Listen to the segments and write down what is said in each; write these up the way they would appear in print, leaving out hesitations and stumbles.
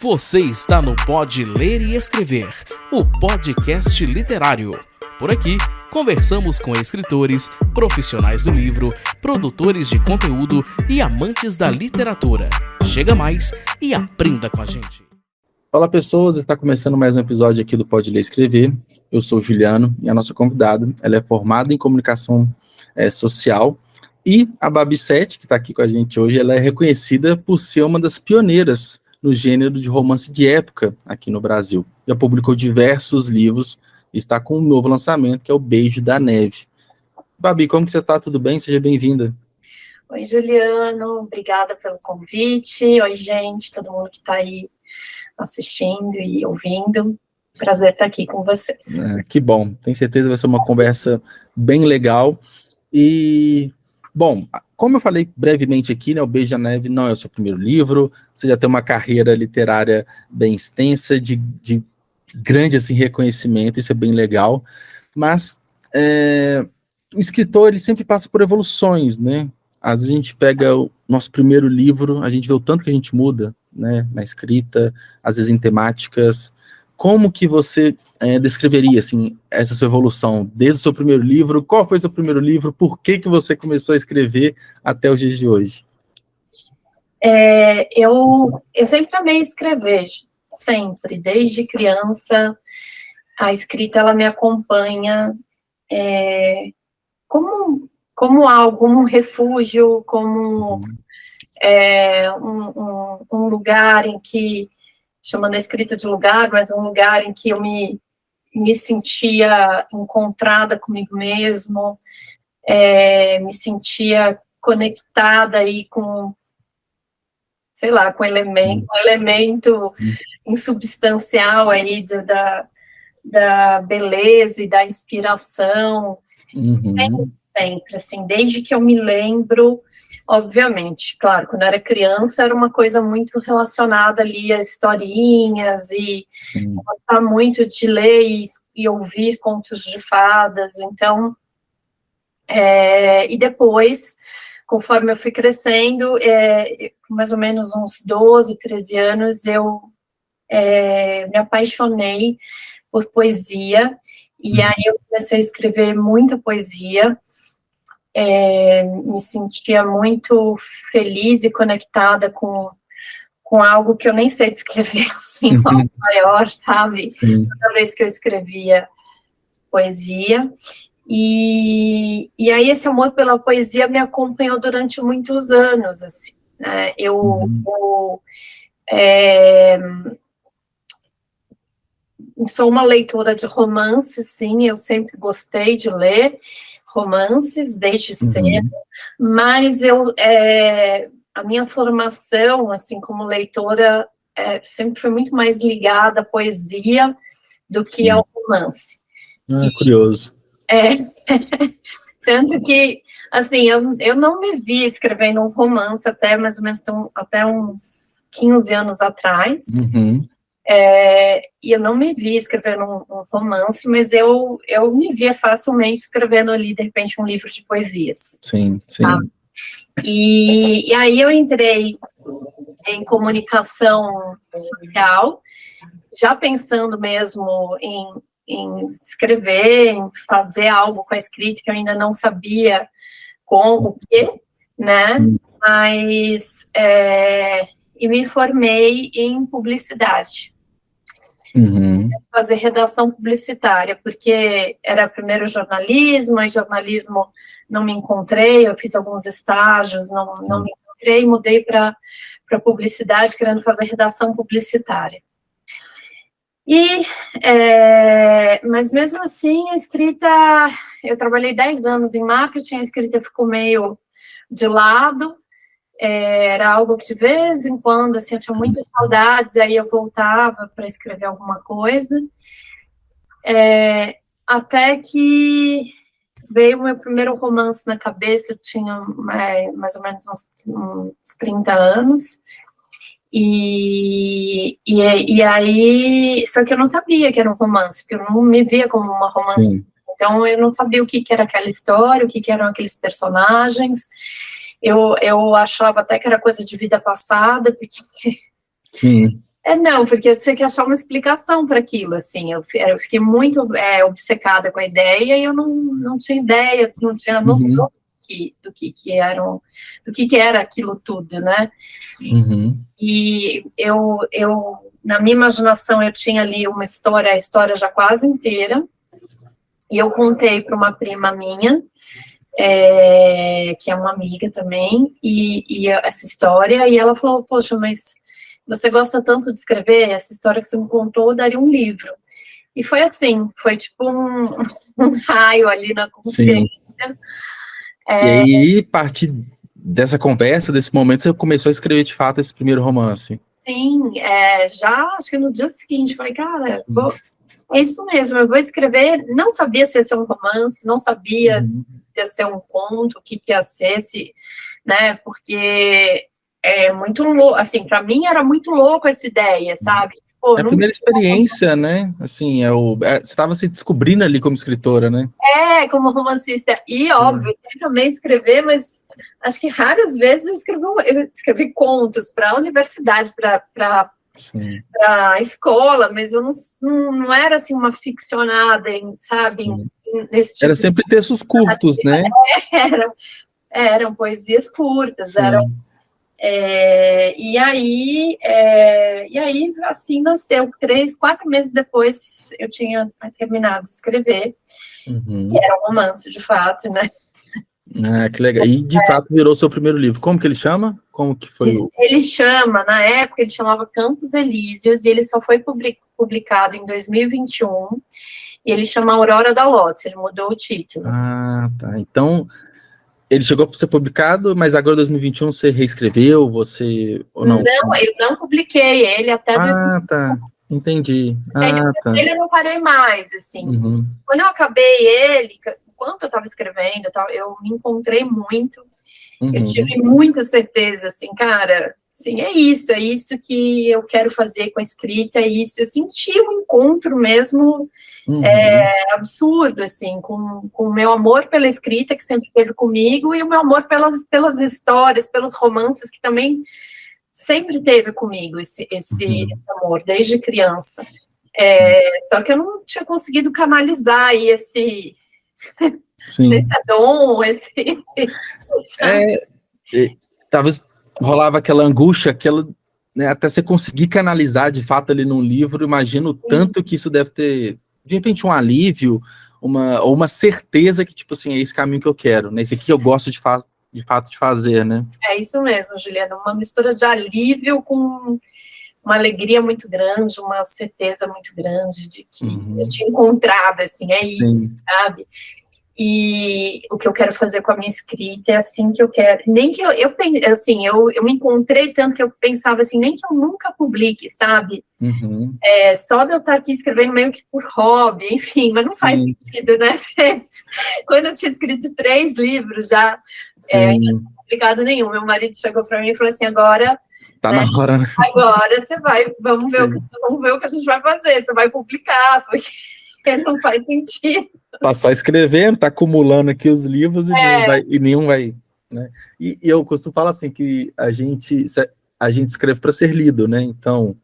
Você está no Pode Ler e Escrever, o podcast literário. Por aqui, conversamos com escritores, profissionais do livro, produtores de conteúdo e amantes da literatura. Chega mais e aprenda com a gente. Olá pessoas, está começando mais um episódio aqui do Pode Ler e Escrever. Eu sou o Juliano e a nossa convidada, ela é formada em comunicação social. E a Babi Sete, que está aqui com a gente hoje, ela é reconhecida por ser uma das pioneiras no gênero de romance de época aqui no Brasil. Já publicou diversos livros e está com um novo lançamento, que é o Beijo da Neve. Babi, como que você está? Tudo bem? Seja bem-vinda. Oi, Juliano. Obrigada pelo convite. Oi, gente, todo mundo que está aí assistindo e ouvindo. Prazer estar aqui com vocês. Que bom. Tenho certeza que vai ser uma conversa bem legal. E, bom, como eu falei brevemente aqui, né, o Beijo da Neve não é o seu primeiro livro, você já tem uma carreira literária bem extensa, de grande assim, reconhecimento, isso é bem legal, mas o escritor ele sempre passa por evoluções, né? Às vezes a gente pega o nosso primeiro livro, a gente vê o tanto que a gente muda, né, na escrita, às vezes em temáticas. Como que você descreveria assim, essa sua evolução desde o seu primeiro livro? Qual foi o seu primeiro livro? Por que você começou a escrever até os dias de hoje? Eu sempre amei escrever, sempre, desde criança. A escrita ela me acompanha como algo, como um refúgio, como um lugar em que, chamando a escrita de lugar, mas um lugar em que eu me sentia encontrada comigo mesmo, me sentia conectada aí com, sei lá, com um elemento insubstancial aí da beleza e da inspiração. Sempre, assim, desde que eu me lembro. Obviamente, claro, quando eu era criança era uma coisa muito relacionada ali a historinhas e gostar muito de ler e ouvir contos de fadas. Então, e depois, conforme eu fui crescendo, com mais ou menos uns 12, 13 anos, eu me apaixonei por poesia, e aí eu comecei a escrever muita poesia. Me sentia muito feliz e conectada com algo que eu nem sei descrever, assim, algo maior, sabe? Toda vez que eu escrevia poesia. E aí esse amor pela poesia me acompanhou durante muitos anos, assim, né? Eu sou uma leitora de romances, sim, eu sempre gostei de ler romances desde cedo, mas a minha formação, assim, como leitora, sempre foi muito mais ligada à poesia do que ao romance. Curioso. Tanto que, assim, eu não me vi escrevendo um romance até mais ou menos até uns 15 anos atrás. E eu não me via escrevendo um romance, mas eu me via facilmente escrevendo ali, de repente, um livro de poesias. Sim. Tá? E aí eu entrei em comunicação social, já pensando mesmo em escrever, em fazer algo com a escrita, que eu ainda não sabia como, o quê, né? Mas, e me formei em publicidade. Fazer redação publicitária, porque era primeiro jornalismo, aí jornalismo não me encontrei, eu fiz alguns estágios, não me encontrei, mudei para publicidade, querendo fazer redação publicitária. Mas mesmo assim, a escrita, eu trabalhei 10 anos em marketing, a escrita ficou meio de lado. Era algo que de vez em quando, assim, eu tinha muitas saudades, aí eu voltava para escrever alguma coisa, até que veio o meu primeiro romance na cabeça. Eu tinha mais ou menos uns 30 anos, e aí, só que eu não sabia que era um romance, porque eu não me via como uma romance, então eu não sabia o que era aquela história, o que eram aqueles personagens. Eu achava até que era coisa de vida passada, porque Não, porque eu tinha que achar uma explicação para aquilo, assim, eu fiquei muito obcecada com a ideia e eu não tinha ideia, não tinha noção do que era aquilo tudo, né? E na minha imaginação, eu tinha ali a história já quase inteira, e eu contei para uma prima minha, que é uma amiga também, e essa história, e ela falou, poxa, mas você gosta tanto de escrever, essa história que você me contou, daria um livro. E foi assim, foi tipo um raio ali na consciência. E aí, a partir dessa conversa, desse momento, você começou a escrever de fato esse primeiro romance. Sim, já acho que no dia seguinte, falei, cara, é isso mesmo, eu vou escrever, não sabia se ia ser um romance, não sabia se ia ser um conto, o que ia ser, né, porque é muito louco, assim, para mim era muito louco essa ideia, sabe? Pô, é a primeira experiência, né? Assim, você estava se descobrindo ali como escritora, né? Como romancista. E, óbvio, eu sempre amei escrever, mas acho que raras vezes eu escrevi contos para a universidade, para a escola, mas eu não era, assim, uma ficcionada, sabe? Nesse tipo era sempre textos curtos, né? Eram poesias curtas, e aí, assim, nasceu. 4 meses depois, eu tinha terminado de escrever. E era um romance, de fato, né? Que legal. E, de fato, virou seu primeiro livro. Como que ele chama? Como que foi Ele chama, na época, ele chamava Campos Elíseos, e ele só foi publicado em 2021, e ele chama Aurora da Lótus, ele mudou o título. Tá. Então, ele chegou para ser publicado, mas agora em 2021 você reescreveu, ou não? Não, eu não publiquei ele até 2021. Tá. Entendi. Ele eu não parei mais, assim. Quando eu acabei ele, enquanto eu estava escrevendo, eu me encontrei muito, eu tive muita certeza, assim, cara, assim, é isso que eu quero fazer com a escrita, é isso. Eu senti um encontro mesmo absurdo, assim, com o meu amor pela escrita, que sempre esteve comigo, e o meu amor pelas histórias, pelos romances, que também sempre teve comigo esse amor, desde criança. Só que eu não tinha conseguido canalizar aí esse dom, talvez rolava aquela angústia, né, até você conseguir canalizar de fato ali num livro. Imagino tanto que isso deve ter, de repente, um alívio, ou uma certeza que, tipo assim, é esse caminho que eu quero, né? Esse aqui eu gosto de fato de fazer, né? É isso mesmo, Juliana, uma mistura de alívio com uma alegria muito grande, uma certeza muito grande de que eu tinha encontrado, assim, isso, sabe? E o que eu quero fazer com a minha escrita é assim que eu quero. Nem que eu me encontrei tanto que eu pensava assim, nem que eu nunca publique, sabe? Só de eu estar aqui escrevendo meio que por hobby, enfim, mas não faz sentido, né? Quando eu tinha escrito 3 livros já, ainda não tinha publicado nenhum. Meu marido chegou para mim e falou assim, agora... Tá na hora, né? Agora você vai, vamos ver o que a gente vai fazer, você vai publicar, porque não faz sentido. Tá só escrevendo, tá acumulando aqui os livros e nenhum vai, né? E eu costumo falar assim, que a gente escreve para ser lido, né? Então,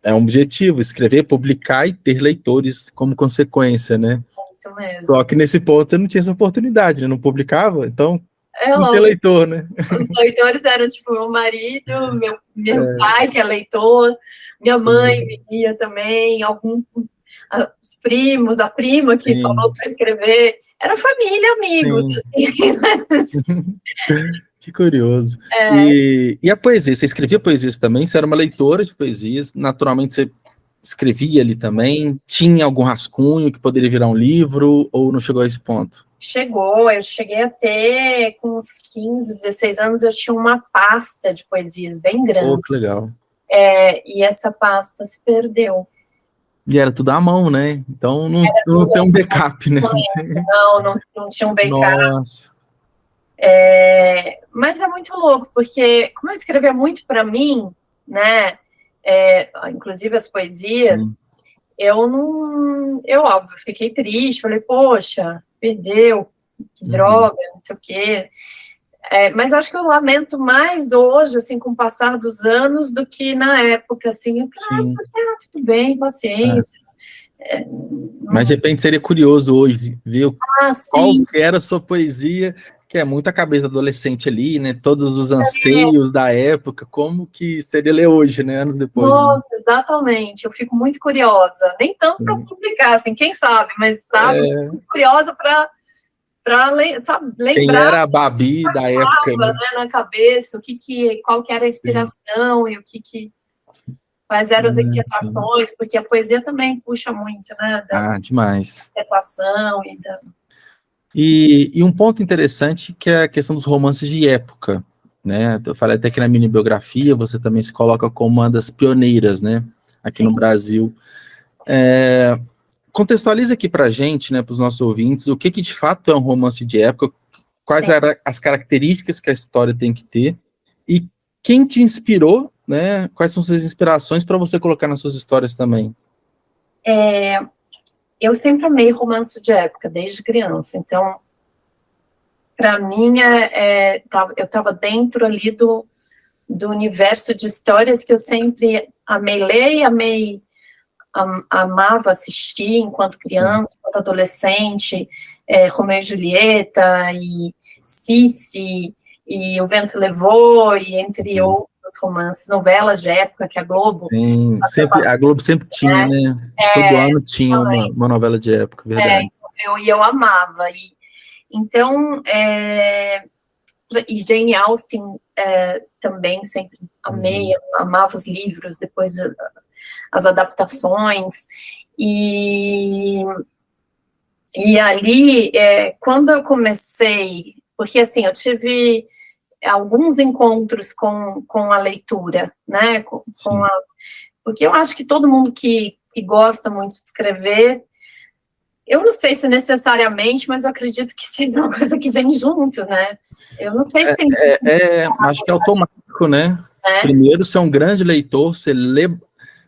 é um objetivo, escrever, publicar e ter leitores como consequência, né? Isso mesmo. Só que nesse ponto você não tinha essa oportunidade, né? Não publicava, então não tem leitor, né? Os leitores eram, tipo, meu marido, meu pai, que é leitor, minha mãe vivia também, alguns... os primos, a prima que falou para escrever, era família, amigos. Assim. Que curioso. E a poesia, você escrevia poesias também? Você era uma leitora de poesias, naturalmente você escrevia ali também? Tinha algum rascunho que poderia virar um livro, ou não chegou a esse ponto? Chegou, eu cheguei a ter, com uns 15, 16 anos, eu tinha uma pasta de poesias bem grande. Que legal. E essa pasta se perdeu. E era tudo à mão, né? Então não tem um backup, né? Não tinha um backup. Nossa. Mas é muito louco, porque como eu escrevia muito para mim, né? Inclusive as poesias, eu óbvio, fiquei triste, falei, poxa, perdeu, que droga, não sei o quê. Mas acho que eu lamento mais hoje, assim, com o passar dos anos, do que na época, assim, tudo bem, paciência. Mas de repente seria curioso hoje ver qual que era a sua poesia, que é muito a cabeça do adolescente ali, né? Todos os anseios da época, como que seria ler hoje, né? Anos depois. Nossa, né? Exatamente. Eu fico muito curiosa. Nem tanto para publicar, assim, quem sabe, mas muito curiosa para lembrar. Quem era a Babi da época, né? Na cabeça, qual que era a inspiração e quais eram as inquietações, porque a poesia também puxa muito, né? Demais. Inquietação e um ponto interessante que é a questão dos romances de época, né? Eu falei até que na mini biografia você também se coloca como uma das pioneiras, né? Aqui no Brasil. Contextualiza aqui pra gente, né, para os nossos ouvintes, o que de fato é um romance de época, quais eram as características que a história tem que ter, e quem te inspirou, né? Quais são suas inspirações para você colocar nas suas histórias também? Eu sempre amei romance de época, desde criança, então, para mim, eu estava dentro ali do universo de histórias que eu sempre amei ler e amava assistir enquanto criança, enquanto adolescente, Romeu e Julieta, e Cici, e O Vento Levou, e entre outros romances, novelas de época que a Globo... Sim, a Globo sempre tinha, né? Todo ano tinha uma novela de época, verdade. Eu amava. Então, e Jane Austen também sempre amei, amava os livros, depois as adaptações, e ali, quando eu comecei, porque assim, eu tive alguns encontros com a leitura, né, porque eu acho que todo mundo que gosta muito de escrever, eu não sei se necessariamente, mas eu acredito que seja uma coisa que vem junto, né? Eu não sei se tem... acho que é automático, né? Primeiro, você é um grande leitor, você lê,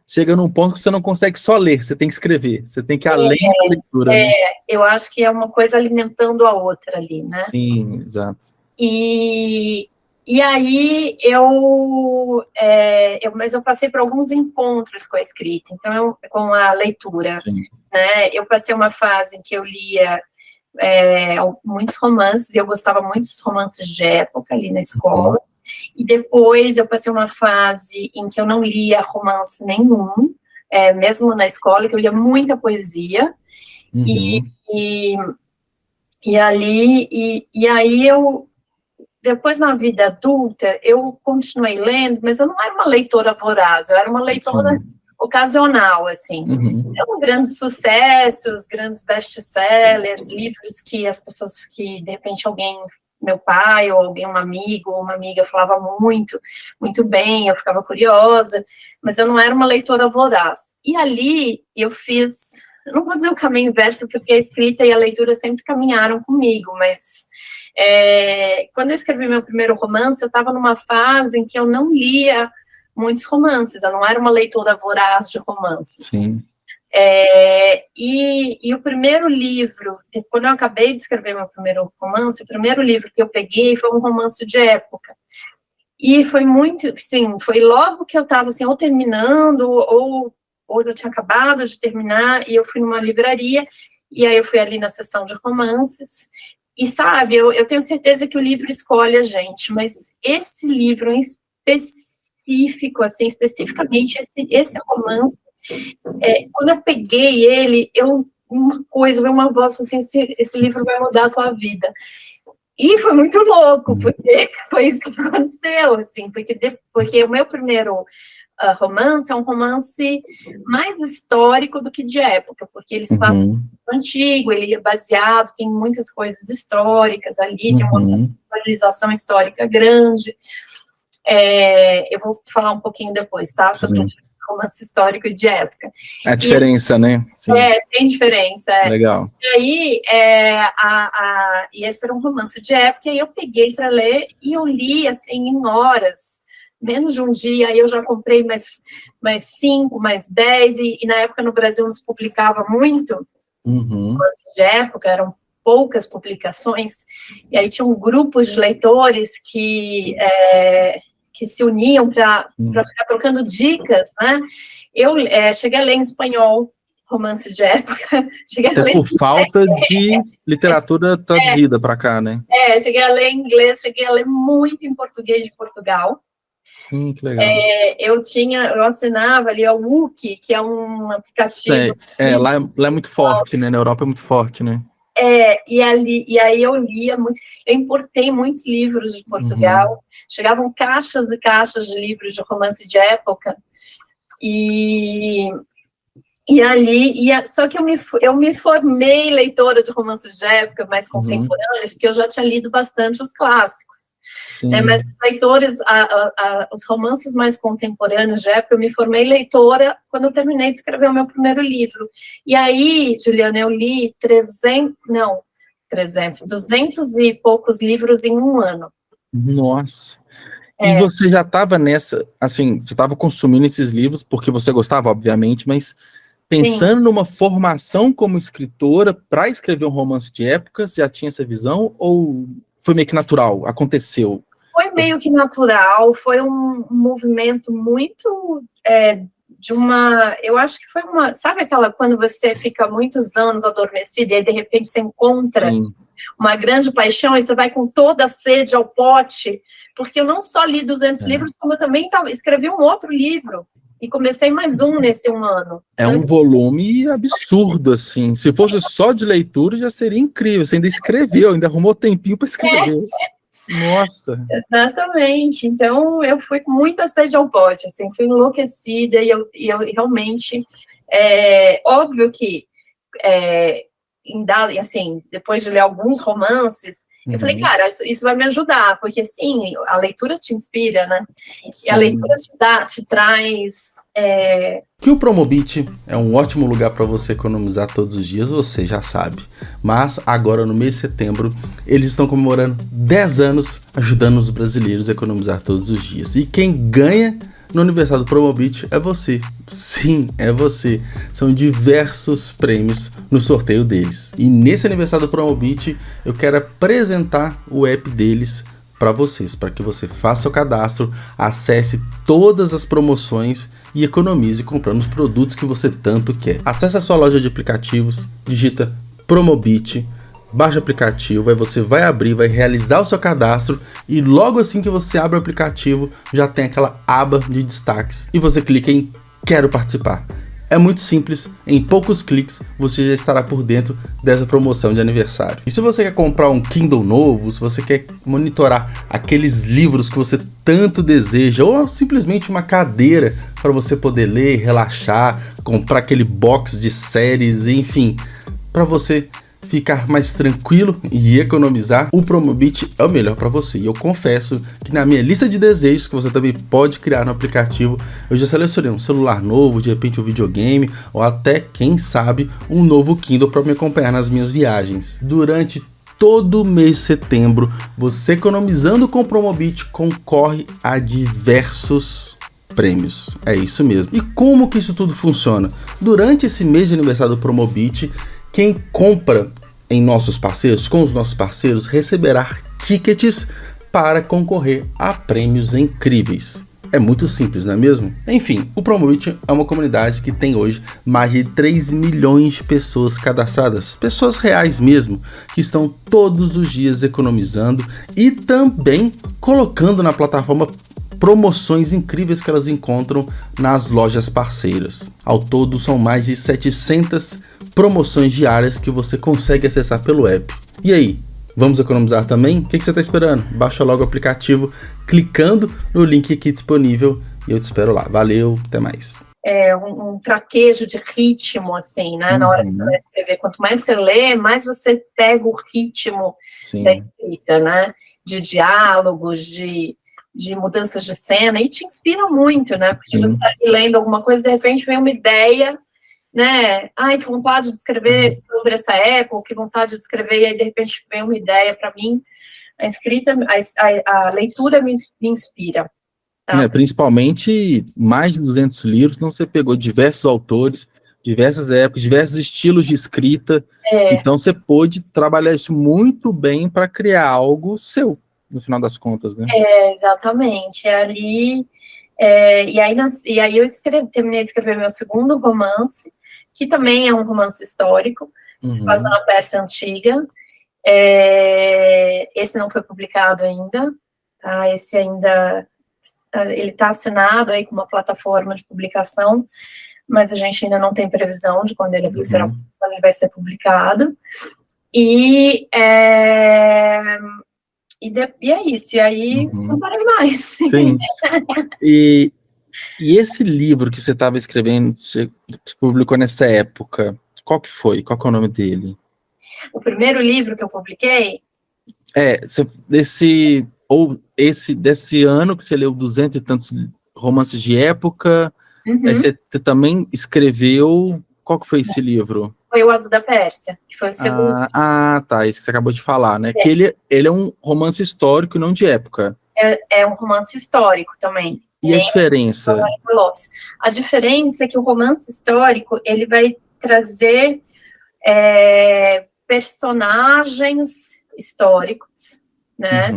chega num ponto que você não consegue só ler, você tem que escrever, você tem que ir além da leitura. Né? Eu acho que é uma coisa alimentando a outra ali, né? Sim, exato. E aí, mas eu passei por alguns encontros com a escrita, então com a leitura, né? Eu passei uma fase em que eu lia muitos romances, e eu gostava muito dos romances de época ali na escola, e depois eu passei uma fase em que eu não lia romance nenhum, mesmo na escola, que eu lia muita poesia, e aí depois, na vida adulta, eu continuei lendo, mas eu não era uma leitora voraz, eu era uma leitora ocasional, assim. Então, grandes sucessos, grandes best-sellers, livros que as pessoas, que de repente alguém, meu pai, ou alguém, um amigo, ou uma amiga falava muito bem, eu ficava curiosa, mas eu não era uma leitora voraz. E ali, eu fiz, eu não vou dizer o caminho inverso, porque a escrita e a leitura sempre caminharam comigo, mas... quando eu escrevi meu primeiro romance, eu estava numa fase em que eu não lia muitos romances, eu não era uma leitora voraz de romances. Sim. E o primeiro livro, quando eu acabei de escrever meu primeiro romance, o primeiro livro que eu peguei foi um romance de época. E foi muito, sim, foi logo que eu estava assim, ou terminando, ou eu tinha acabado de terminar, e eu fui numa livraria, e aí eu fui ali na seção de romances. E sabe, eu tenho certeza que o livro escolhe a gente, mas esse livro em específico, assim, especificamente esse romance, quando eu peguei ele, veio uma voz assim, esse livro vai mudar a tua vida. E foi muito louco, porque foi isso que aconteceu, assim, porque o meu primeiro romance é um romance mais histórico do que de época, porque eles passam antigo, ele é baseado, tem muitas coisas históricas ali, tem uma atualização histórica grande. Eu vou falar um pouquinho depois, tá? Sobre o romance histórico de época. A diferença, né? Sim. Tem diferença. Legal. E aí, e esse era um romance de época, e eu peguei para ler, e eu li, assim, em horas, menos de um dia, aí eu já comprei mais 5, mais 10, e na época no Brasil não se publicava muito, romance de época, eram poucas publicações, e aí tinham grupos de leitores que se uniam para ficar trocando dicas, né? Eu cheguei a ler em espanhol, romance de época. Por falta de literatura traduzida para cá, né? Cheguei a ler em inglês, cheguei a ler muito em português de Portugal. Sim, que legal. Eu assinava ali o Wookie, que é um aplicativo. Lá é muito forte, né? Na Europa é muito forte, né? E aí eu lia muito, eu importei muitos livros de Portugal, chegavam caixas e caixas de livros de romance de época, só que eu me formei leitora de romances de época mais contemporâneos, porque eu já tinha lido bastante os clássicos. Mas os leitores, os romances mais contemporâneos de época, eu me formei leitora quando eu terminei de escrever o meu primeiro livro. E aí, Juliana, eu li 200 e poucos livros em um ano. Nossa! E você já estava nessa, assim, já estava consumindo esses livros porque você gostava, obviamente, mas pensando numa formação como escritora para escrever um romance de época, você já tinha essa visão ou foi meio que natural, aconteceu? Foi meio que natural, foi um movimento muito eu acho que foi sabe aquela, quando você fica muitos anos adormecida e aí de repente você encontra uma grande paixão e você vai com toda a sede ao pote, porque eu não só li 200 livros, como eu também escrevi um outro livro. E comecei mais um nesse um ano. Um volume absurdo, assim. Se fosse só de leitura, já seria incrível. Você ainda escreveu, ainda arrumou tempinho para escrever. Nossa! Exatamente. Então, eu fui com muita sede ao pote, assim, fui enlouquecida e eu realmente... óbvio que, assim, depois de ler alguns romances, eu falei, cara, isso vai me ajudar, porque, assim, a leitura te inspira, né? Sim. E a leitura te traz... Que o Promobit é um ótimo lugar para você economizar todos os dias, você já sabe. Mas, agora, no mês de setembro, eles estão comemorando 10 anos ajudando os brasileiros a economizar todos os dias. E quem ganha no aniversário do Promobit é você. Sim, é você. São diversos prêmios no sorteio deles. E nesse aniversário do Promobit, eu quero apresentar o app deles para vocês, para que você faça seu cadastro, acesse todas as promoções e economize comprando os produtos que você tanto quer. Acesse a sua loja de aplicativos, digita Promobit, baixa o aplicativo, aí você vai abrir, vai realizar o seu cadastro e logo assim que você abre o aplicativo, já tem aquela aba de destaques e você clica em Quero participar. É muito simples, em poucos cliques você já estará por dentro dessa promoção de aniversário. E se você quer comprar um Kindle novo, se você quer monitorar aqueles livros que você tanto deseja, ou simplesmente uma cadeira para você poder ler, relaxar, comprar aquele box de séries, enfim, para você ficar mais tranquilo e economizar, o Promobit é o melhor para você. E eu confesso que na minha lista de desejos, que você também pode criar no aplicativo, eu já selecionei um celular novo, de repente um videogame, ou até, quem sabe, um novo Kindle para me acompanhar nas minhas viagens. Durante todo mês de setembro, você economizando com o Promobit concorre a diversos prêmios. É isso mesmo. E como que isso tudo funciona? Durante esse mês de aniversário do Promobit, quem compra em nossos parceiros, com os nossos parceiros, receberá tickets para concorrer a prêmios incríveis. É muito simples, não é mesmo? Enfim, o Promobit é uma comunidade que tem hoje mais de 3 milhões de pessoas cadastradas, pessoas reais mesmo, que estão todos os dias economizando e também colocando na plataforma promoções incríveis que elas encontram nas lojas parceiras. Ao todo, são mais de 700 promoções diárias que você consegue acessar pelo app. E aí, vamos economizar também? O que você está esperando? Baixa logo o aplicativo clicando no link aqui disponível e eu te espero lá. Valeu, até mais. Um traquejo de ritmo, assim, né? Na hora que você vai escrever. Quanto mais você lê, mais você pega o ritmo da escrita, né? De diálogos, de mudanças de cena, e te inspira muito, né? Porque você está lendo alguma coisa, de repente vem uma ideia, né? Ai, que vontade de escrever sobre essa época, que vontade de escrever, e aí de repente vem uma ideia para mim. A escrita, a leitura me inspira. Tá? Principalmente mais de 200 livros, então você pegou diversos autores, Diversas épocas, diversos estilos de escrita. Então você pôde trabalhar isso muito bem para criar algo seu, no final das contas, né? Exatamente. Ali, e aí eu terminei de escrever meu segundo romance, que também é um romance histórico, se passa na Pérsia Antiga. Esse não foi publicado ainda, tá? Esse ainda, ele está assinado aí com uma plataforma de publicação, mas a gente ainda não tem previsão de quando ele vai ser publicado. E é isso, e aí não parei mais. Sim. E esse livro que você estava escrevendo, você publicou nessa época, qual que foi? Qual que é o nome dele? O primeiro livro que eu publiquei? Desse ano que você leu 200 e tantos romances de época, aí você também escreveu, qual que foi esse livro? Foi O Azul da Pérsia, que foi o segundo. Tá, isso que você acabou de falar, né? Que ele é um romance histórico, não de época. É um romance histórico também. E a diferença? A diferença é que o romance histórico, ele vai trazer personagens históricos, né?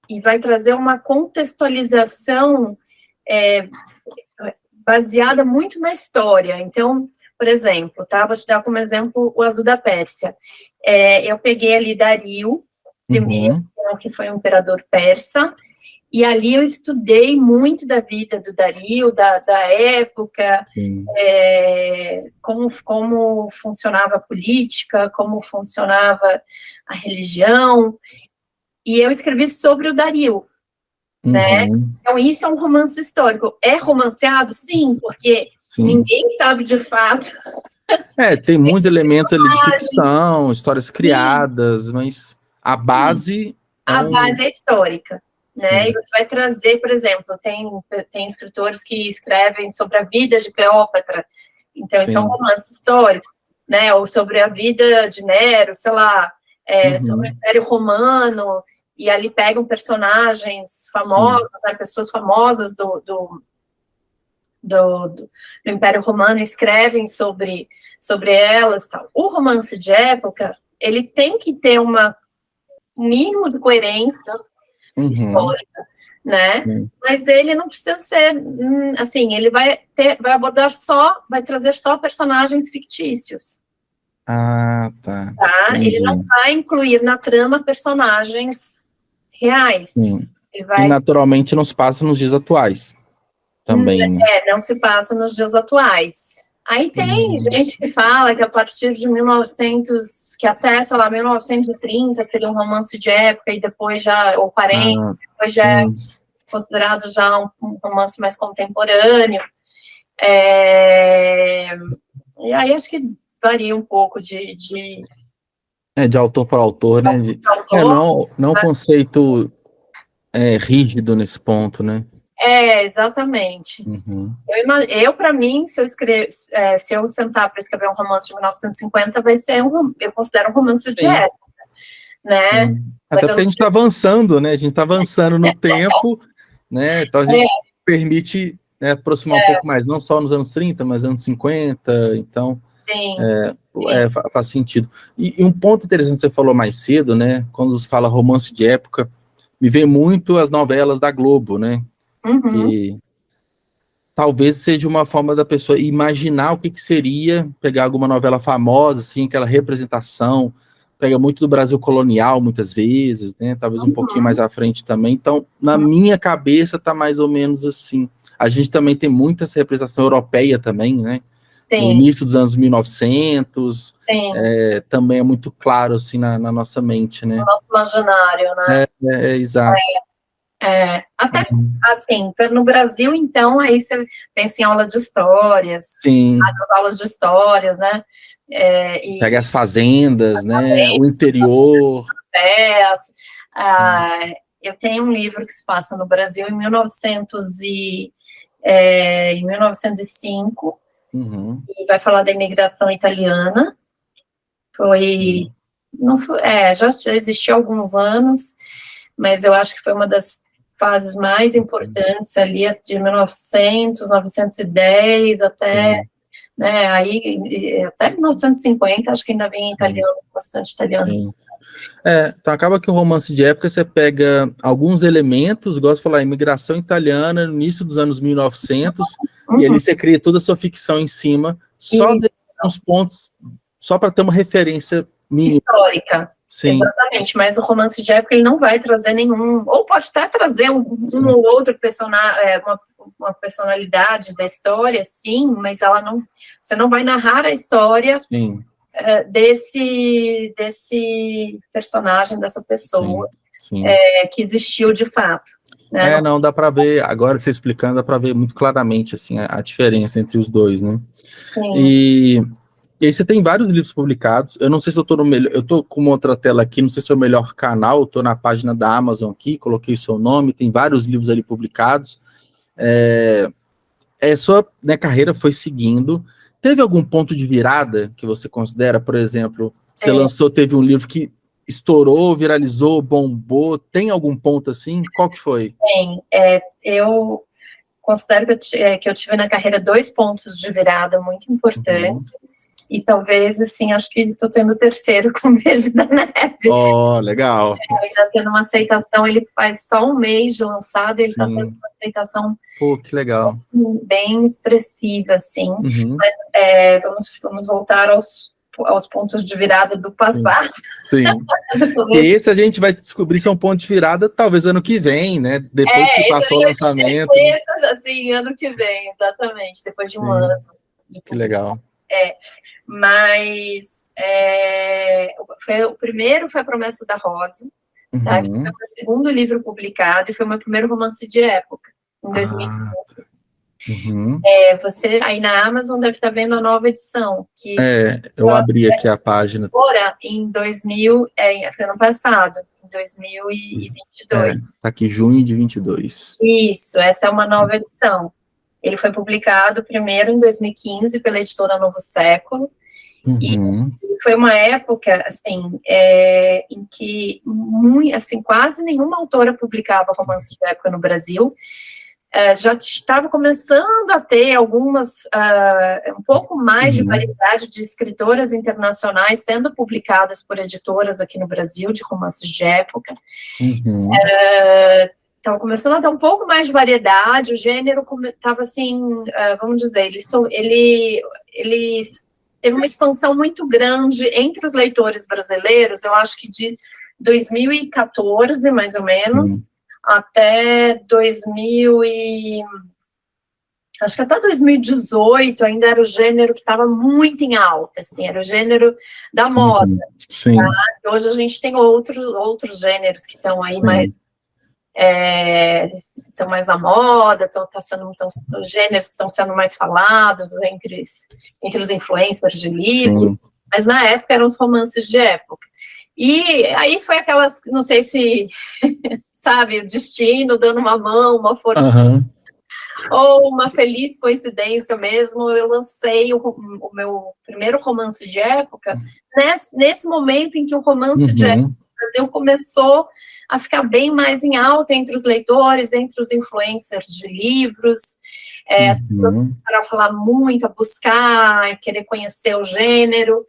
E vai trazer uma contextualização baseada muito na história. Então, por exemplo, tá? Vou te dar como exemplo o Azul da Pérsia. Eu peguei ali Dario, primeiro, que foi um imperador persa, e ali eu estudei muito da vida do Dario, da época, como funcionava a política, como funcionava a religião, e eu escrevi sobre o Dario, né? Então isso é um romance histórico. É romanceado? Sim, porque ninguém sabe de fato. Tem muitos elementos ali de ficção, histórias criadas, mas a base... A base é histórica, né? E você vai trazer, por exemplo, tem escritores que escrevem sobre a vida de Cleópatra, então isso é um romance histórico, né? Ou sobre a vida de Nero, sei lá, sobre o Império Romano, e ali pegam personagens famosos, né, pessoas famosas do Império Romano, e escrevem sobre elas, tal. O romance de época, ele tem que ter um mínimo de coerência histórica, né? Mas ele não precisa ser, assim, ele vai trazer só personagens fictícios. Tá. Ele não vai incluir na trama personagens reais. E naturalmente não se passa nos dias atuais também. Não se passa nos dias atuais. Aí tem gente que fala que a partir de 1900, que até, sei lá, 1930 seria um romance de época, e depois já, ou 40, depois já é considerado já um romance mais contemporâneo. E aí acho que varia um pouco de autor para autor, né? Não conceito rígido nesse ponto, né? Exatamente. Eu para mim, se eu sentar para escrever um romance de 1950, vai ser eu considero um romance de época, né? Até porque a gente está avançando, né? A gente está avançando no tempo, né? Então a gente permite aproximar um pouco mais, não só nos anos 30, mas anos 50, então faz sentido. E um ponto interessante que você falou mais cedo, né? Quando se fala romance de época, me vem muito as novelas da Globo, né? Que talvez seja uma forma da pessoa imaginar o que seria pegar alguma novela famosa, assim, aquela representação, pega muito do Brasil colonial, muitas vezes, né, talvez um pouquinho mais à frente também, então, na minha cabeça, tá mais ou menos assim. A gente também tem muita essa representação europeia também, né, no início dos anos 1900, também é muito claro, assim, na nossa mente, né. No nosso imaginário, né. Exato. Até, assim, no Brasil, então, aí você pensa em aula de histórias, aulas de histórias, né? Pega as fazendas, né? O interior. Eu tenho um livro que se passa no Brasil em 1905, e vai falar da imigração italiana. Já existiu há alguns anos, mas eu acho que foi uma das fases mais importantes ali, de 1900, 1910 até né? Aí, até 1950, acho que ainda vem italiano, bastante italiano. Sim. Então acaba que o romance de época você pega alguns elementos, gosto de falar, imigração italiana no início dos anos 1900, e ali você cria toda a sua ficção em cima, só uns pontos, só para ter uma referência mínima. Histórica. Sim. Exatamente, mas o romance de época ele não vai trazer nenhum, ou pode até trazer um ou outro personagem, uma personalidade da história, sim, mas ela não, você não vai narrar a história desse personagem, dessa pessoa que existiu de fato. Né? Não, dá para ver, agora você explicando, dá para ver muito claramente assim, a diferença entre os dois, né? Sim. E aí você tem vários livros publicados, eu não sei se eu tô no melhor, eu tô com uma outra tela aqui, não sei se é o melhor canal, eu tô na página da Amazon aqui, coloquei o seu nome, tem vários livros ali publicados, sua carreira foi seguindo, teve algum ponto de virada que você considera, por exemplo, você teve um livro que estourou, viralizou, bombou, tem algum ponto assim? Qual que foi? Tem, eu considero que eu tive na carreira 2 pontos de virada muito importantes, e talvez, assim, acho que estou tendo o terceiro com o Beijo da Neve. Oh, legal. Ele está tendo uma aceitação, ele faz só 1 mês de lançado, ele está tendo uma aceitação que legal. Bem expressiva, assim. Mas vamos voltar aos pontos de virada do passado. Sim. E esse a gente vai descobrir se é um ponto de virada, talvez ano que vem, né? Depois que passou o lançamento. Assim, ano que vem, exatamente, depois de um ano. Que legal. Mas o primeiro foi A Promessa da Rosa, tá? Que foi o meu segundo livro publicado e foi o meu primeiro romance de época, em 2015. Você aí na Amazon deve estar vendo a nova edição. Que eu abri aqui a página. Agora, em 2000, foi ano passado, em 2022. Tá aqui, junho de 22. Isso, essa é uma nova edição. Ele foi publicado primeiro em 2015 pela editora Novo Século, e foi uma época, assim, em que quase nenhuma autora publicava romance de época no Brasil. Já estava começando a ter algumas, um pouco mais de variedade de escritoras internacionais sendo publicadas por editoras aqui no Brasil, de romances de época. Estava começando a dar um pouco mais de variedade, o gênero estava assim, vamos dizer, ele teve uma expansão muito grande entre os leitores brasileiros, eu acho que de 2014, mais ou menos, até acho que até 2018 ainda era o gênero que estava muito em alta, assim, era o gênero da moda. Sim. Tá? Hoje a gente tem outros gêneros que estão aí estão mais na moda, os gêneros que estão sendo mais falados entre os influencers de livros, mas na época eram os romances de época. E aí foi aquelas, não sei se, sabe, o destino dando uma mão, uma força, ou uma feliz coincidência mesmo, eu lancei o meu primeiro romance de época nesse momento em que o romance de época no Brasil começou a ficar bem mais em alta entre os leitores, entre os influencers de livros, as pessoas começaram a falar muito, a buscar, a querer conhecer o gênero,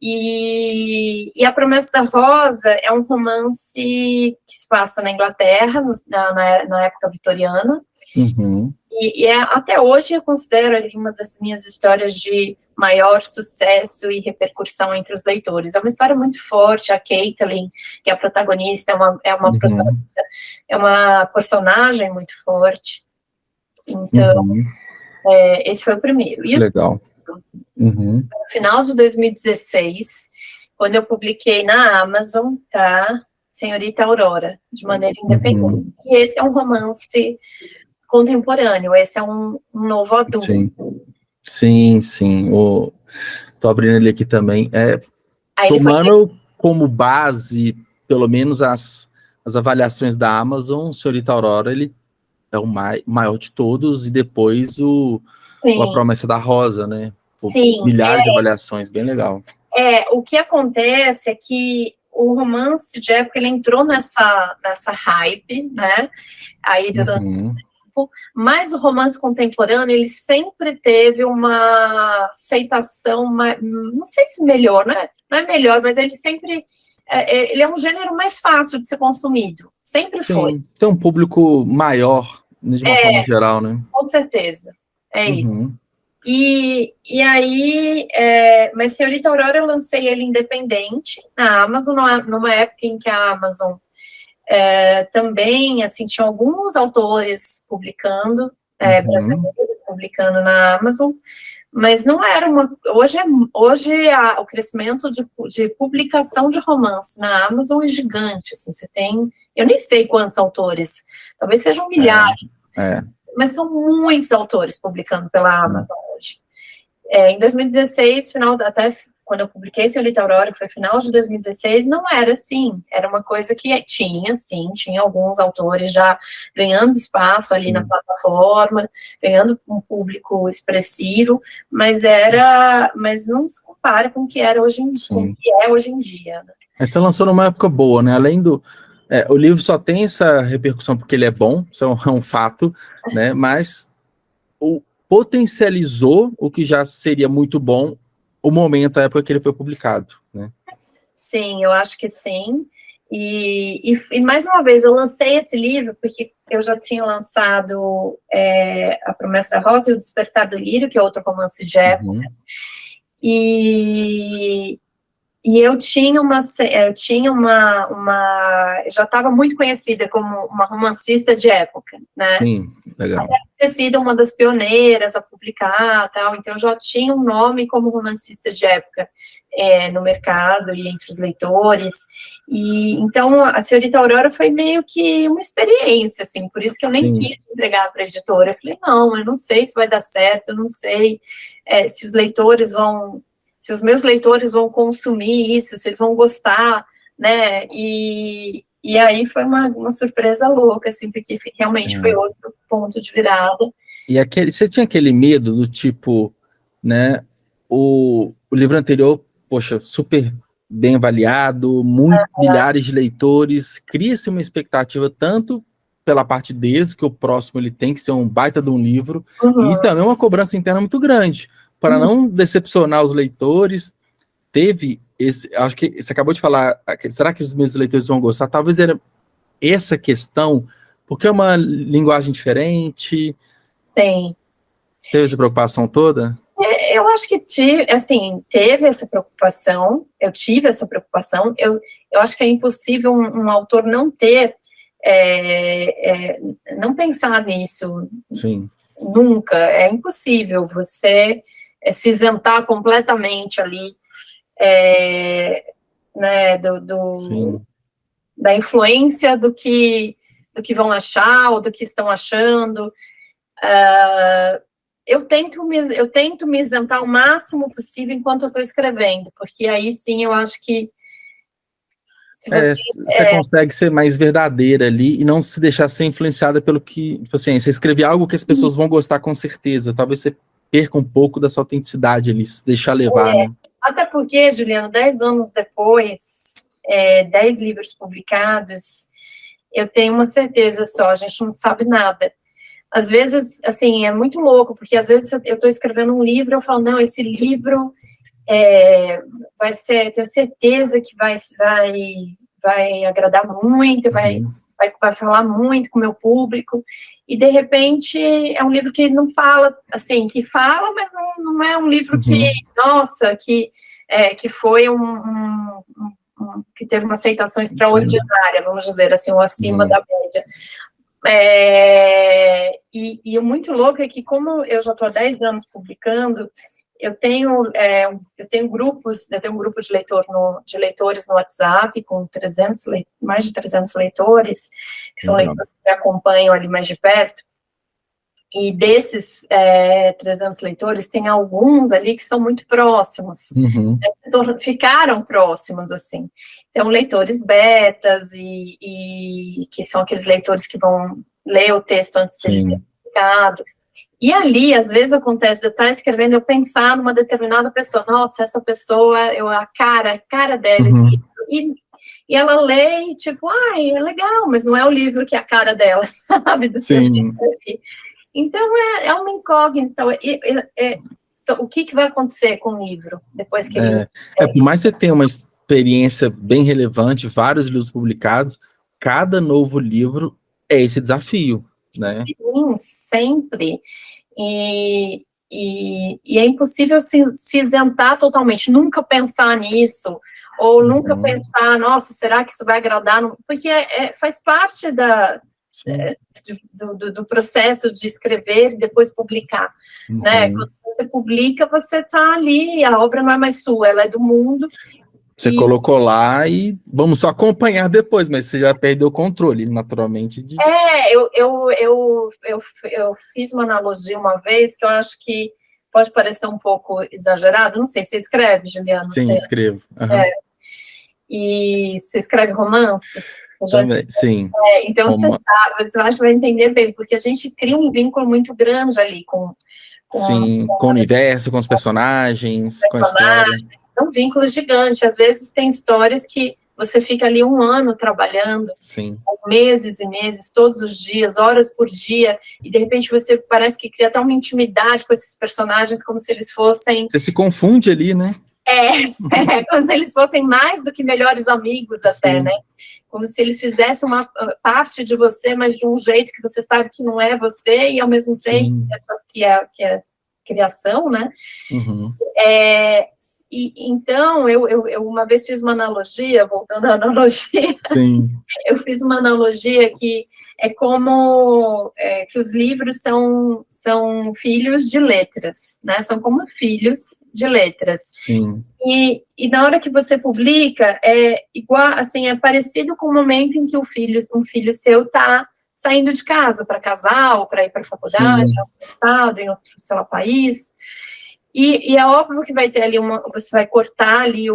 e A Promessa da Rosa é um romance que se passa na Inglaterra, na época vitoriana, e até hoje eu considero ele uma das minhas histórias de maior sucesso e repercussão entre os leitores. É uma história muito forte, a Caitlin, que é a protagonista, é uma personagem muito forte. Então, esse foi o primeiro. E legal. No final de 2016, quando eu publiquei na Amazon, tá? Senhorita Aurora, de maneira independente. E esse é um romance contemporâneo, esse é um novo adulto. Sim. Tô abrindo ele aqui também. Tomando como base, pelo menos as avaliações da Amazon, Senhorita Aurora, ele é o maior de todos, e depois A Promessa da Rosa, né? Milhares de avaliações, bem legal. O que acontece é que o romance de época, ele entrou nessa hype, né? Aí tempo, mas o romance contemporâneo, ele sempre teve uma aceitação, não sei se melhor, né? Não é melhor, mas ele sempre, ele é um gênero mais fácil de ser consumido, sempre foi. Tem um público maior, de uma forma geral, né? Com certeza, é isso. Uhum. E aí, mas Senhorita Aurora eu lancei ele independente na Amazon, numa época em que a Amazon também, assim, tinha alguns autores publicando, brasileiros publicando na Amazon, mas não era hoje o crescimento de publicação de romance na Amazon é gigante, assim, você tem, eu nem sei quantos autores, talvez sejam milhares, mas são muitos autores publicando pela Amazon hoje. Em 2016, até quando eu publiquei Senhorita Aurora, que foi final de 2016, não era assim, era uma coisa que tinha alguns autores já ganhando espaço ali na plataforma, ganhando um público expressivo, mas não se compara com o que era hoje em dia, com o que é hoje em dia. Né? Mas você lançou numa época boa, né? Além do... o livro só tem essa repercussão porque ele é bom, isso é um fato, né? Mas potencializou o que já seria muito bom o momento, a época que ele foi publicado, né? Sim, eu acho que sim. E mais uma vez, eu lancei esse livro porque eu já tinha lançado A Promessa da Rosa e O Despertar do Lírio, que é outro romance de época. E eu tinha eu já estava muito conhecida como uma romancista de época, né? Sim, legal. Ter sido uma das pioneiras a publicar, tal, então eu já tinha um nome como romancista de época no mercado e entre os leitores, e então a Senhorita Aurora foi meio que uma experiência, assim, por isso que eu nem quis entregar para a editora, eu falei, não, eu não sei se vai dar certo, eu não sei se os meus leitores vão consumir isso, se eles vão gostar, né, e aí foi uma surpresa louca, assim, porque realmente foi outro ponto de virada. E você tinha aquele medo do tipo, né, o livro anterior, poxa, super bem avaliado, milhares de leitores, cria-se uma expectativa tanto pela parte deles, que o próximo ele tem que ser um baita de um livro, e também uma cobrança interna muito grande, para não decepcionar os leitores. Teve acho que você acabou de falar, será que os meus leitores vão gostar? Talvez era essa questão, porque é uma linguagem diferente. Sim. Teve essa preocupação toda? Eu acho que teve essa preocupação, eu tive essa preocupação, eu acho que é impossível um autor não ter, não pensar nisso. Sim. Nunca, é impossível você se inventar completamente ali, né, da influência do que vão achar, ou do que estão achando. Eu tento me isentar o máximo possível enquanto eu estou escrevendo, porque aí sim eu acho que você consegue ser mais verdadeira ali e não se deixar ser influenciada pelo que, tipo assim, você escrever algo que as pessoas vão gostar com certeza, talvez você perca um pouco da sua autenticidade ali, se deixar levar, né? Até porque, Juliano, 10 anos depois, 10 livros publicados, eu tenho uma certeza só, a gente não sabe nada. Às vezes, assim, é muito louco, porque às vezes eu estou escrevendo um livro, eu falo, não, esse livro vai ser, tenho certeza que vai agradar muito, vai falar muito com o meu público, e de repente é um livro que não fala, assim, que fala, mas não é um livro que, nossa, que foi que teve uma aceitação extraordinária, vamos dizer assim, ou acima da média. E o muito louco é que, como eu já estou há 10 anos publicando, eu tenho um grupo de leitores no WhatsApp, com mais de 300 leitores, que são leitores que me acompanham ali mais de perto, e desses 300 leitores, tem alguns ali que são muito próximos, ficaram próximos, assim. Então, leitores betas, e que são aqueles leitores que vão ler o texto antes de ele ser publicado. E ali, às vezes, acontece de eu estar escrevendo, eu pensar numa determinada pessoa, nossa, essa pessoa, a cara dela, esse livro. e ela lê e tipo, ai, é legal, mas não é o livro que é a cara dela, sabe? Do seu jeito. Então, é uma incógnita. O que vai acontecer com o livro depois que ele... por mais que você tenha uma experiência bem relevante, vários livros publicados, cada novo livro é esse desafio, né? Sim, sempre. E é impossível se isentar totalmente, nunca pensar nisso, ou nunca pensar, nossa, será que isso vai agradar? Porque faz parte do processo de escrever e depois publicar, né? Quando você publica, você está ali, a obra não é mais sua, ela é do mundo. Você colocou lá e vamos só acompanhar depois, mas você já perdeu o controle, naturalmente. Eu fiz uma analogia uma vez que eu acho que pode parecer um pouco exagerado. Não sei, você escreve, Juliano? Sim, escrevo. E você escreve romance? Também, sim. Então você vai entender bem, porque a gente cria um vínculo muito grande ali com o universo, com os personagens, com a história. São vínculos gigantes. Às vezes tem histórias que você fica ali 1 ano trabalhando, meses e meses, todos os dias, horas por dia, e de repente você parece que cria até uma intimidade com esses personagens, como se eles fossem... Você se confunde ali, né? Como se eles fossem mais do que melhores amigos até, né? Como se eles fizessem uma parte de você, mas de um jeito que você sabe que não é você, e ao mesmo tempo, que é criação, né? Então, eu uma vez fiz uma analogia, voltando à analogia, eu fiz uma analogia que é como que os livros são filhos de letras, né? São como filhos de letras. E na hora que você publica, é igual, assim, é parecido com o momento em que um filho seu está saindo de casa para casar, ou para ir para a faculdade, ou para o estado, em outro, sei lá, país. E é óbvio que vai ter ali você vai cortar ali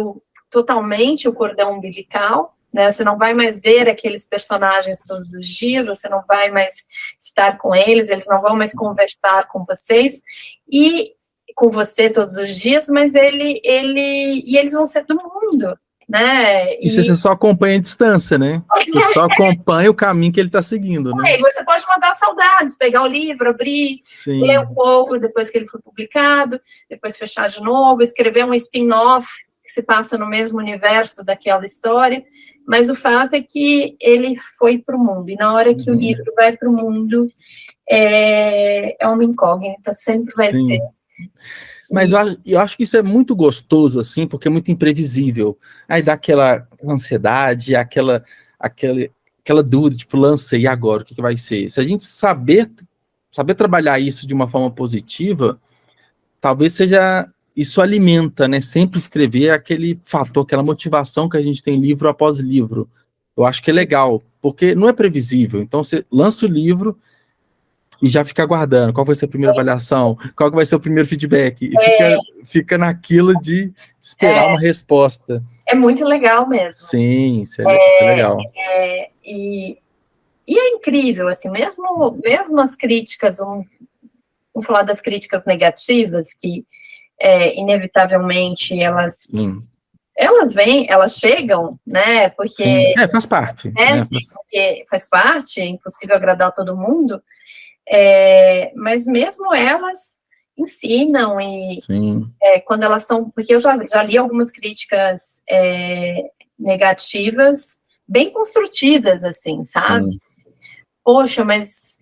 totalmente o cordão umbilical, né? Você não vai mais ver aqueles personagens todos os dias, você não vai mais estar com eles não vão mais conversar com vocês, e com você todos os dias, mas eles vão ser do mundo, né? E você só acompanha a distância, né? Você só acompanha o caminho que ele está seguindo, né? Você pode mandar saudades, pegar o livro, abrir, ler um pouco depois que ele foi publicado, depois fechar de novo, escrever um spin-off que se passa no mesmo universo daquela história, mas o fato é que ele foi para o mundo, e na hora que o livro vai para o mundo, é uma incógnita, sempre vai ser. Mas eu acho que isso é muito gostoso, assim, porque é muito imprevisível. Aí dá aquela ansiedade, aquela dúvida, tipo, lança, e agora, o que vai ser? Se a gente saber trabalhar isso de uma forma positiva, talvez isso alimenta, né? Sempre escrever aquele fator, aquela motivação que a gente tem livro após livro. Eu acho que é legal, porque não é previsível. Então, você lança o livro e já fica aguardando qual vai ser a primeira avaliação, qual vai ser o primeiro feedback, e fica naquilo de esperar uma resposta. É muito legal mesmo. Sim, isso é legal. E é incrível, assim, mesmo as críticas, vamos falar das críticas negativas, que inevitavelmente elas chegam, né, porque... faz parte. Porque faz parte, é impossível agradar todo mundo, mas mesmo elas ensinam, e quando elas são, porque eu já li algumas críticas negativas, bem construtivas, assim, sabe? Poxa, mas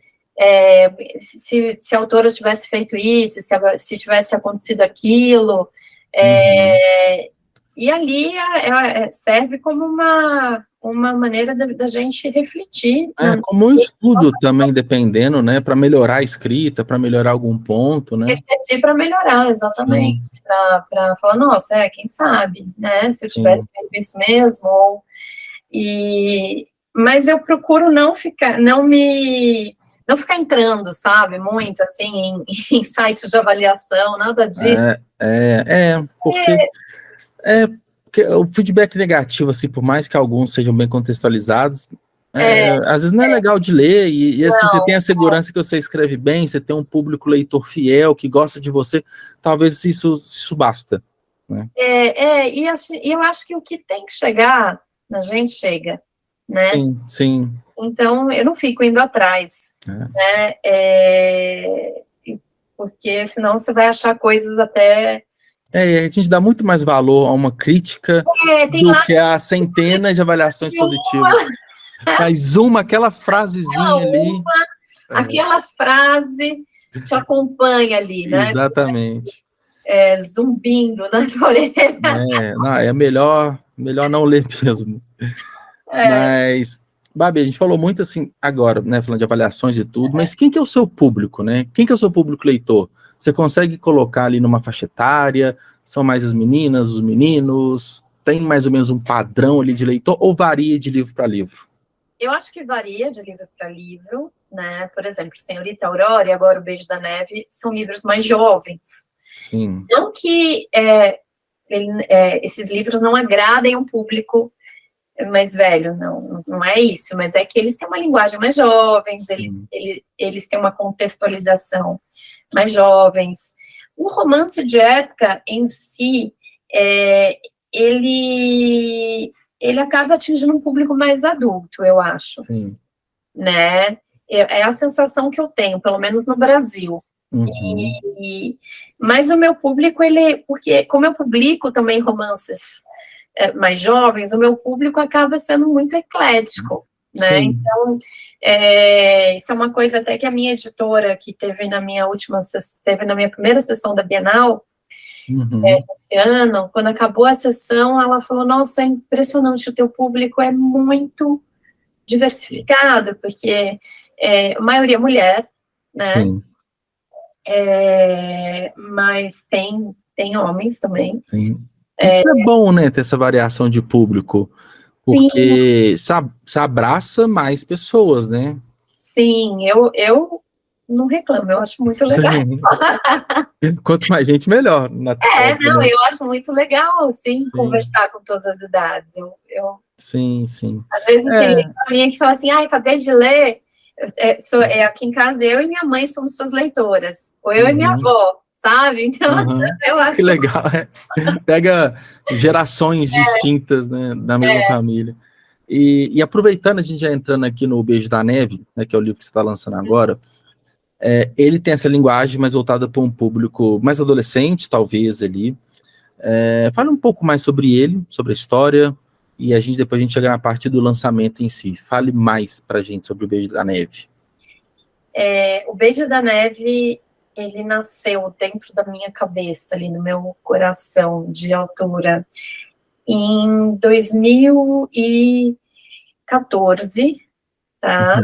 se a autora tivesse feito isso, se tivesse acontecido aquilo, e ali serve como uma maneira da gente refletir. Como um estudo também, dependendo, né, para melhorar a escrita, para melhorar algum ponto, né? Refletir para melhorar, exatamente, para falar, nossa, quem sabe, né, se eu tivesse feito isso mesmo, mas eu procuro não ficar entrando, sabe, muito, assim, em sites de avaliação, nada disso. Porque o feedback negativo, assim, por mais que alguns sejam bem contextualizados, às vezes não é legal de ler, e assim, você tem a segurança que você escreve bem, você tem um público leitor fiel, que gosta de você, talvez isso basta, né? E eu acho que o que tem que chegar na gente, chega, né? Sim, sim. Então, eu não fico indo atrás, né? Porque senão você vai achar coisas até... E a gente dá muito mais valor a uma crítica tem do lá que a centenas de avaliações positivas. Mas aquela frasezinha ali... aquela frase te acompanha ali, né? Exatamente. Zumbindo na tua orelha. Não, é melhor não ler mesmo. Mas, Babi, a gente falou muito assim agora, né, falando de avaliações e tudo, mas quem que é o seu público, né? Quem que é o seu público leitor? Você consegue colocar ali numa faixa etária? São mais as meninas, os meninos? Tem mais ou menos um padrão ali de leitor ou varia de livro para livro? Eu acho que varia de livro para livro, né? Por exemplo, Senhorita Aurora e agora O Beijo da Neve são livros mais jovens. Sim. Não que esses livros não agradem um público mais velho, não é isso, mas é que eles têm uma linguagem mais jovens, eles têm uma contextualização mais jovens. O romance de época em si, ele acaba atingindo um público mais adulto, eu acho. Sim. Né? É a sensação que eu tenho, pelo menos no Brasil. Mas o meu público, porque como eu publico também romances mais jovens, o meu público acaba sendo muito eclético, né? Sim. Então, isso é uma coisa até que a minha editora, que teve na minha primeira sessão da Bienal, esse ano, quando acabou a sessão, ela falou, nossa, é impressionante, o teu público é muito diversificado, porque a maioria é mulher, né? Sim. Mas tem homens também. Sim. Isso é bom, né, ter essa variação de público, porque se abraça mais pessoas, né? Sim, eu não reclamo, eu acho muito legal. Quanto mais gente, melhor. Eu acho muito legal, sim, conversar com todas as idades. Sim. Às vezes tem alguém que fala assim, acabei de ler, aqui em casa eu e minha mãe somos suas leitoras, ou eu e minha avó, sabe? Então, eu acho... Que legal, pega gerações distintas, né, da mesma família. E aproveitando, a gente já entrando aqui no Beijo da Neve, né, que é o livro que você está lançando agora, ele tem essa linguagem mais voltada para um público mais adolescente, talvez, ali. Fale um pouco mais sobre ele, sobre a história, e depois a gente chega na parte do lançamento em si. Fale mais pra gente sobre o Beijo da Neve. O Beijo da Neve, ele nasceu dentro da minha cabeça, ali no meu coração de autora, em 2014, tá?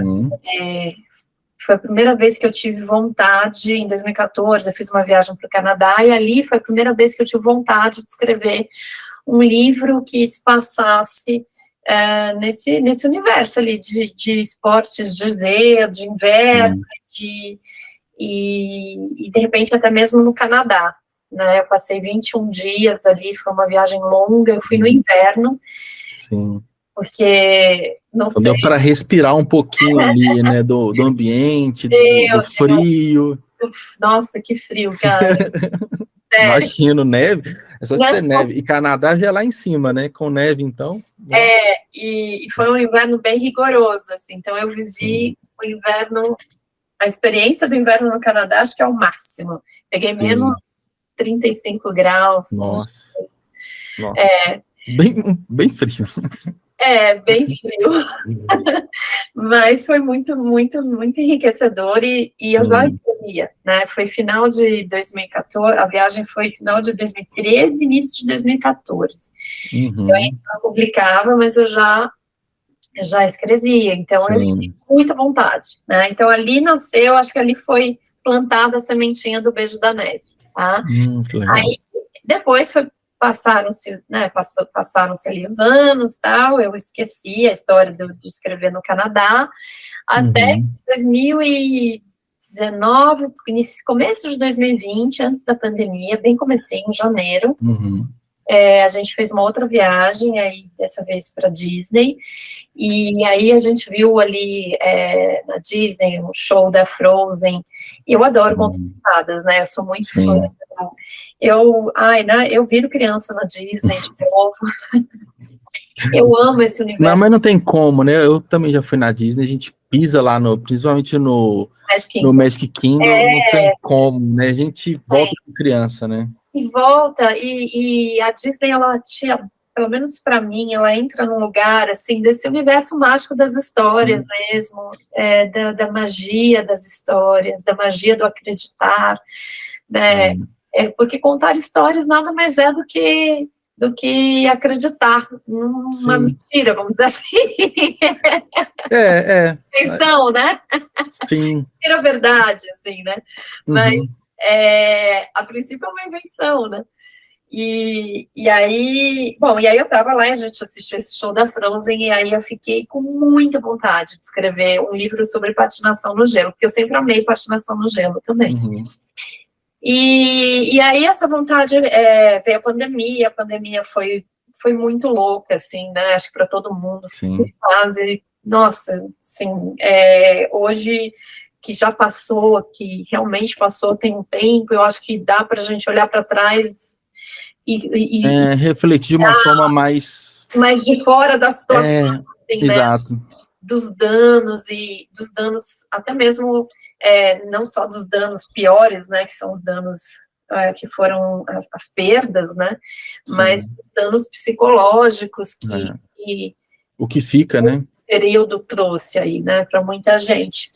Foi a primeira vez que eu tive vontade, em 2014, eu fiz uma viagem para o Canadá, e ali foi a primeira vez que eu tive vontade de escrever um livro que se passasse nesse universo ali de esportes de gelo, de inverno, e de repente até mesmo no Canadá, né? Eu passei 21 dias ali, foi uma viagem longa, eu fui no inverno. Sim. Porque, não sei... Deu para respirar um pouquinho ali, né, do ambiente, do frio. Nossa, que frio, cara. Imagino, neve, é só ser neve. E Canadá já é lá em cima, né, com neve, então. E foi um inverno bem rigoroso, assim, então eu vivi o inverno, a experiência do inverno no Canadá, acho que é o máximo. Peguei menos 35 graus. Nossa. Bem frio. Bem frio. Mas foi muito, muito, muito enriquecedor e eu já escrevia, né? Foi final de 2014, a viagem foi final de 2013, início de 2014. Eu ainda não publicava, mas eu já escrevia, então eu tinha muita vontade, né? Então ali nasceu, acho que ali foi plantada a sementinha do Beijo da Neve, tá? Aí depois passaram-se ali os anos, tal, eu esqueci a história de escrever no Canadá, até 2019, começo de 2020, antes da pandemia, bem comecinho, em janeiro, a gente fez uma outra viagem, aí dessa vez para Disney, e aí a gente viu ali na Disney um show da Frozen, e eu adoro contos de fadas, né, eu sou muito fã. Eu viro criança na Disney de novo. Eu amo esse universo. Não, mas não tem como, né? Eu também já fui na Disney, a gente pisa lá, principalmente no Magic Kingdom, não tem como, né? A gente volta com criança, né? E volta, e a Disney, ela tinha, pelo menos para mim, ela entra num lugar, assim, desse universo mágico das histórias mesmo, da magia das histórias, da magia do acreditar, né? Porque contar histórias nada mais é do que acreditar numa mentira, vamos dizer assim. Invenção, né? Sim. Era verdade, assim, né? Mas, a princípio é uma invenção, né? E aí eu tava lá e a gente assistiu esse show da Frozen, e aí eu fiquei com muita vontade de escrever um livro sobre patinação no gelo, porque eu sempre amei patinação no gelo também. E aí essa vontade veio a pandemia foi muito louca, assim, né? Acho que para todo mundo. Quase, nossa, assim, hoje que já passou, que realmente passou tem um tempo, eu acho que dá para a gente olhar para trás e refletir de uma forma mais de fora da situação, assim, exato. Né? Dos danos até mesmo não só dos danos piores, né, que são os danos que foram as perdas, né, mas danos psicológicos que o que fica, né, o período trouxe aí, né, para muita gente.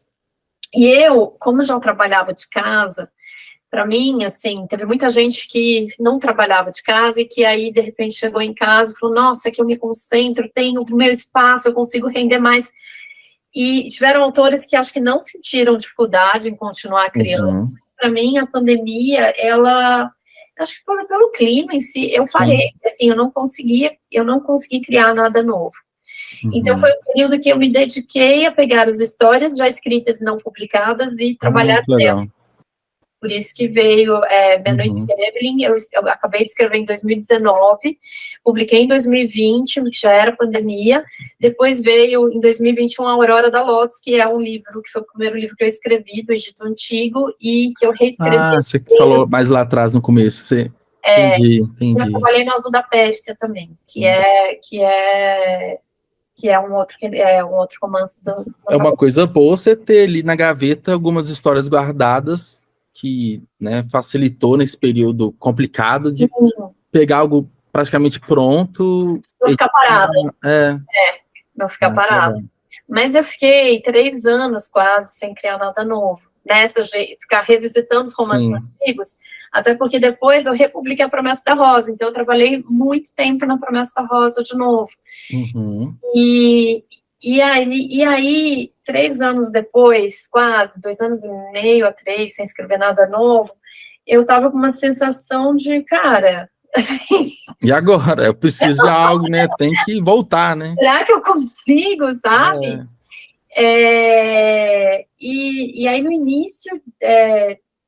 E eu, como já trabalhava de casa, para mim, assim, teve muita gente que não trabalhava de casa e que aí, de repente, chegou em casa e falou, nossa, que eu me concentro, tenho o meu espaço, eu consigo render mais. E tiveram autores que acho que não sentiram dificuldade em continuar criando. Para mim, a pandemia, acho que pelo clima em si, eu parei, assim, eu não consegui criar nada novo. Então, foi um período que eu me dediquei a pegar as histórias já escritas e não publicadas e trabalhar nela. Por isso que veio Meia Noite de Evelyn, eu acabei de escrever em 2019, publiquei em 2020, que já era pandemia, depois veio em 2021 a Aurora da Lotus, que é um livro, que foi o primeiro livro que eu escrevi do Egito Antigo, e que eu reescrevi. Você falou mais lá atrás no começo, entendi. Eu trabalhei no Azul da Pérsia também, que é um outro romance do... É uma coisa boa você ter ali na gaveta algumas histórias guardadas, que, né, facilitou nesse período complicado de pegar algo praticamente pronto. Não ficar parado. Não ficar parado. Mas eu fiquei 3 anos quase sem criar nada novo. Ficar revisitando os romances antigos, até porque depois eu republiquei a Promessa da Rosa, então eu trabalhei muito tempo na Promessa da Rosa de novo. E aí, 3 anos depois, quase, 2 anos e meio a 3, sem escrever nada novo, eu tava com uma sensação de, cara, assim... E agora? Eu preciso de algo, né? Tem que voltar, né? Será que eu consigo, sabe? E aí, no início,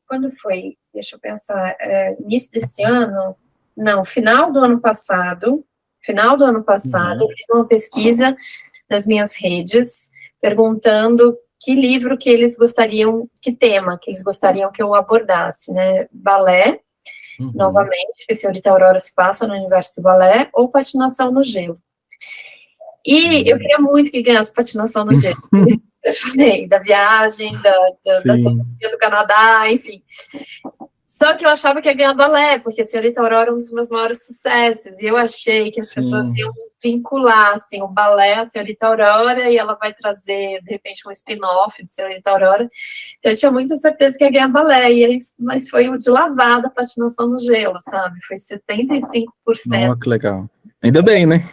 quando foi? Deixa eu pensar, início desse ano? Não, final do ano passado, eu fiz uma pesquisa nas minhas redes, perguntando que livro que eles gostariam, que tema que eles gostariam que eu abordasse, né? Balé, novamente, porque Senhorita Aurora se passa no universo do balé, ou patinação no gelo. E eu queria muito que ganhasse patinação no gelo. Eu falei da viagem, do Canadá, enfim. Só que eu achava que ia ganhar balé, porque a Senhorita Aurora é um dos meus maiores sucessos, e eu achei que as pessoas iam vincular, assim, o balé, a Senhorita Aurora, e ela vai trazer, de repente, um spin-off de Senhorita Aurora. Eu tinha muita certeza que ia ganhar balé, mas foi o de lavada, a patinação no gelo, sabe? Foi 75%. Oh, que legal. Ainda bem, né?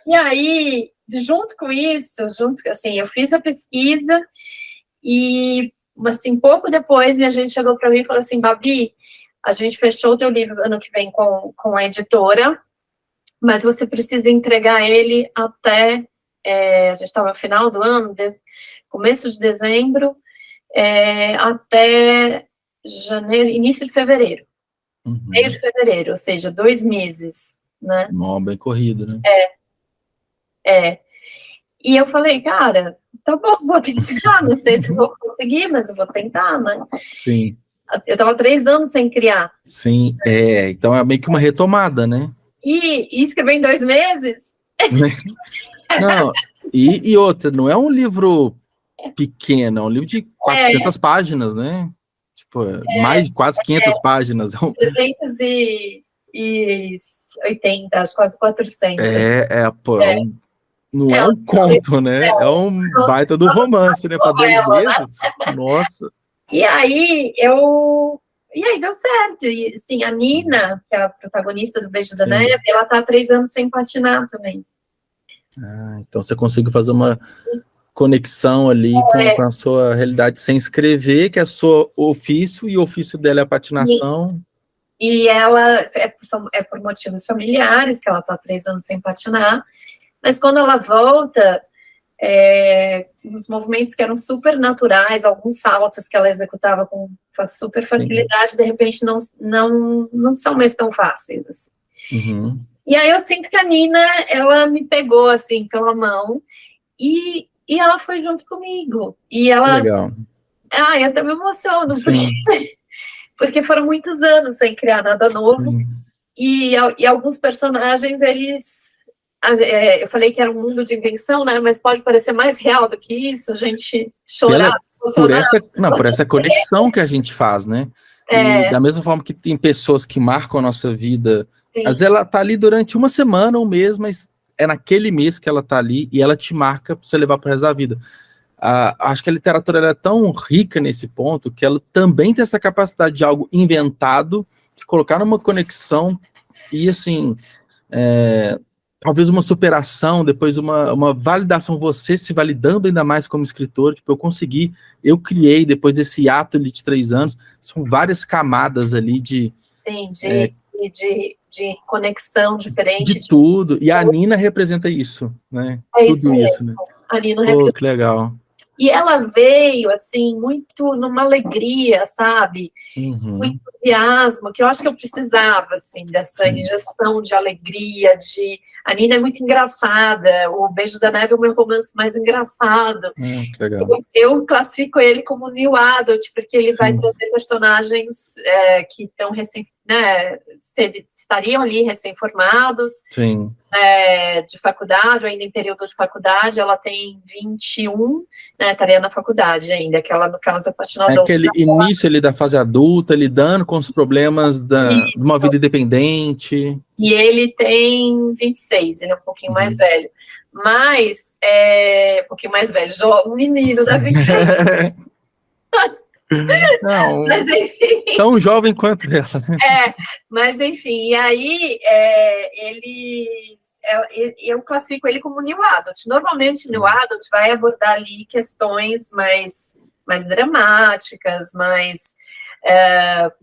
E aí, junto com isso, assim, eu fiz a pesquisa e, assim, pouco depois, minha gente chegou para mim e falou assim, Babi, a gente fechou o teu livro ano que vem com a editora, mas você precisa entregar ele até, a gente estava no final do ano, começo de dezembro, até janeiro, início de fevereiro. Meio de fevereiro, ou seja, 2 meses, né? Bem corrido, né? E eu falei, cara, tá bom, vou tentar, não sei se vou conseguir, mas eu vou tentar, né? Sim. Eu tava 3 anos sem criar. Sim, então é meio que uma retomada, né? E escrever em 2 meses? Não, e outra, não é um livro pequeno, é um livro de 400 páginas, né? Tipo, mais de quase 500 páginas. 380, acho quase 400. Não é um conto, né? É um baita do romance, né? Para 2 meses. Né? Nossa. E aí deu certo. E, assim, a Nina, que é a protagonista do Beijo da Neve, ela tá há 3 anos sem patinar também. Então você conseguiu fazer uma conexão ali com a sua realidade sem escrever, que é seu ofício, e o ofício dela é a patinação. E ela é por motivos familiares, que ela tá há 3 anos sem patinar, mas quando ela volta, os movimentos que eram super naturais, alguns saltos que ela executava com super facilidade, de repente não são mais tão fáceis, assim. Uhum. E aí eu sinto que a Nina, ela me pegou, assim, pela mão, e ela foi junto comigo. E ela... Que legal. Eu até me emociono, porque foram muitos anos sem criar nada novo. E alguns personagens, eles... eu falei que era um mundo de invenção, né? Mas pode parecer mais real do que isso, a gente chorar, por essa conexão que a gente faz, né? E da mesma forma que tem pessoas que marcam a nossa vida, às vezes ela tá ali durante uma semana, um mês, mas é naquele mês que ela tá ali e ela te marca para você levar pro resto da vida. Acho que a literatura ela é tão rica nesse ponto que ela também tem essa capacidade de algo inventado, de colocar numa conexão e, assim, talvez uma superação, depois uma validação, você se validando ainda mais como escritor. Tipo, eu criei, depois desse ato de 3 anos, são várias camadas ali de conexão diferente. De tudo, e a Nina representa isso, né? Tudo isso, né? A Nina representa. Que legal. E ela veio, assim, muito numa alegria, sabe? Um entusiasmo, que eu acho que eu precisava, assim, dessa injeção de alegria, A Nina é muito engraçada, o Beijo da Neve é o meu romance mais engraçado. Que legal. Eu classifico ele como New Adult, porque ele vai trazer personagens que estão estariam ali recém-formados, de faculdade, ou ainda em período de faculdade. Ela tem 21, né, estaria na faculdade ainda, que ela, no caso, é patinadora. Aquele início ali da fase adulta, lidando com os problemas de uma vida independente. E ele tem 26, ele é um pouquinho mais velho. Mas, um pouquinho mais velho, um menino da 26. Não, mas enfim, tão jovem quanto ela. Mas enfim, e aí eu classifico ele como New Adult. Normalmente, New Adult vai abordar ali questões mais dramáticas, mais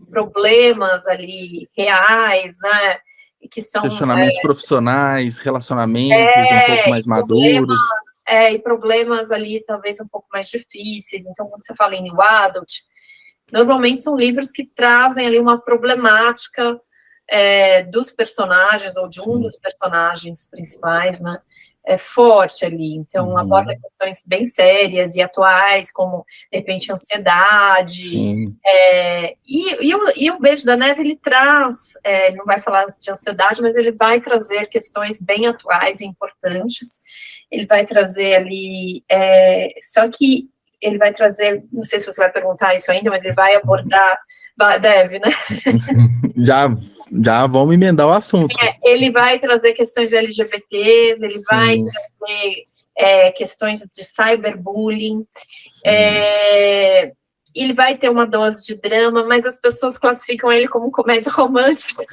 problemas ali reais, né? Que são questionamentos profissionais, relacionamentos um pouco mais maduros. E problemas ali talvez um pouco mais difíceis. Então, quando você fala em New Adult, normalmente são livros que trazem ali uma problemática dos personagens, ou de um dos personagens principais, né? Forte ali. Então, aborda questões bem sérias e atuais, como, de repente, ansiedade. E o Beijo da Neve, ele traz, ele não vai falar de ansiedade, mas ele vai trazer questões bem atuais e importantes. Ele vai trazer ali, só que ele vai trazer, não sei se você vai perguntar isso ainda, mas ele vai abordar, deve, né? Já vamos emendar o assunto. Ele vai trazer questões LGBTs, ele vai trazer questões de cyberbullying, ele vai ter uma dose de drama, mas as pessoas classificam ele como comédia romântica.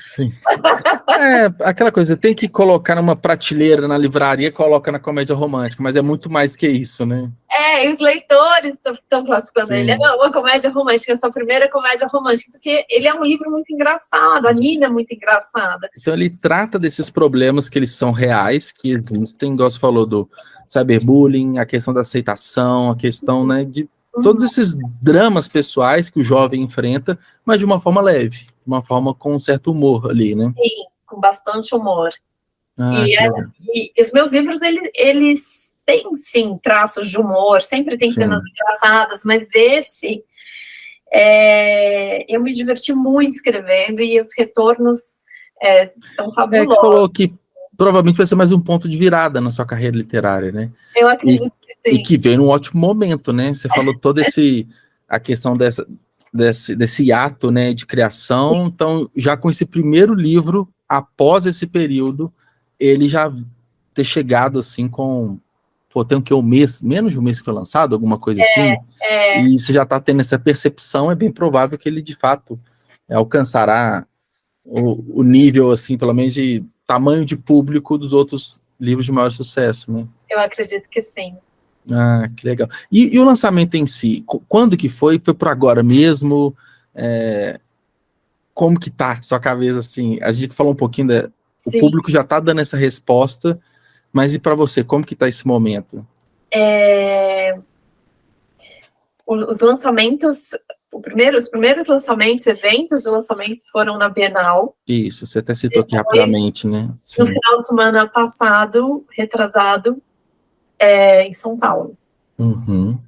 Aquela coisa, tem que colocar numa prateleira na livraria, coloca na comédia romântica, mas é muito mais que isso, né? E os leitores estão classificando ele. Não, uma comédia romântica, sua primeira comédia romântica, porque ele é um livro muito engraçado, a Nina é muito engraçada. Então ele trata desses problemas que eles são reais, que existem, igual você falou do cyberbullying, a questão da aceitação, a questão, né, de todos esses dramas pessoais que o jovem enfrenta, mas de uma forma leve, de uma forma com um certo humor ali, né? Sim, com bastante humor. E os meus livros, eles têm, sim, traços de humor, sempre tem cenas engraçadas, mas esse, eu me diverti muito escrevendo, e os retornos São Que fabulosos. você falou que provavelmente vai ser mais um ponto de virada na sua carreira literária, né? Eu acredito que sim. E que veio num ótimo momento, né? Você falou toda a questão desse ato, né, de criação. Então, já com esse primeiro livro, após esse período, ele já ter chegado assim com... Pô, tem o que? Um mês, menos de um mês que foi lançado, alguma coisa assim? E você já está tendo essa percepção, é bem provável que ele, de fato, alcançará o nível, assim, pelo menos de tamanho de público dos outros livros de maior sucesso, né? Eu acredito que sim. Ah, que legal. E o lançamento em si, quando que foi? Foi por agora mesmo? Como que tá sua cabeça, assim? A gente falou um pouquinho, o Sim. público já tá dando essa resposta, mas e para você, como que tá esse momento? Os lançamentos, os primeiros lançamentos, eventos de lançamentos foram na Bienal. Isso, você até citou aqui rapidamente, né? Sim. No final de semana passado, retrasado, em São Paulo. Uhum.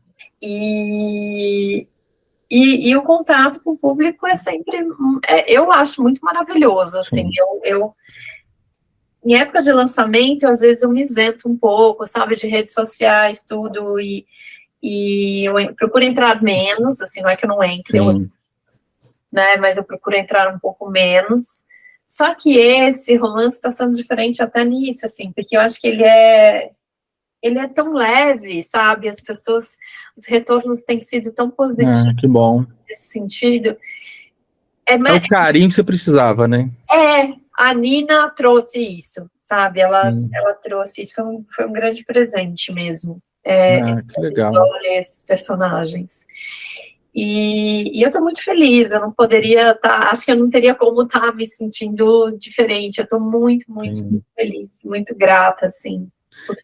E o contato com o público é sempre, eu acho muito maravilhoso, assim, em época de lançamento, às vezes eu me isento um pouco, sabe, de redes sociais, tudo, e eu procuro entrar menos, assim, não é que eu não entre, né, mas eu procuro entrar um pouco menos. Só que esse romance está sendo diferente até nisso, assim, porque eu acho que ele é tão leve, sabe, os retornos têm sido tão positivos. Que bom. Nesse sentido. É o carinho que você precisava, né? A Nina trouxe isso, sabe, ela trouxe isso, foi um grande presente mesmo. Que legal. História, esses personagens. E eu tô muito feliz, eu não poderia acho que eu não teria como estar me sentindo diferente, eu tô muito, muito, muito feliz, muito grata, assim.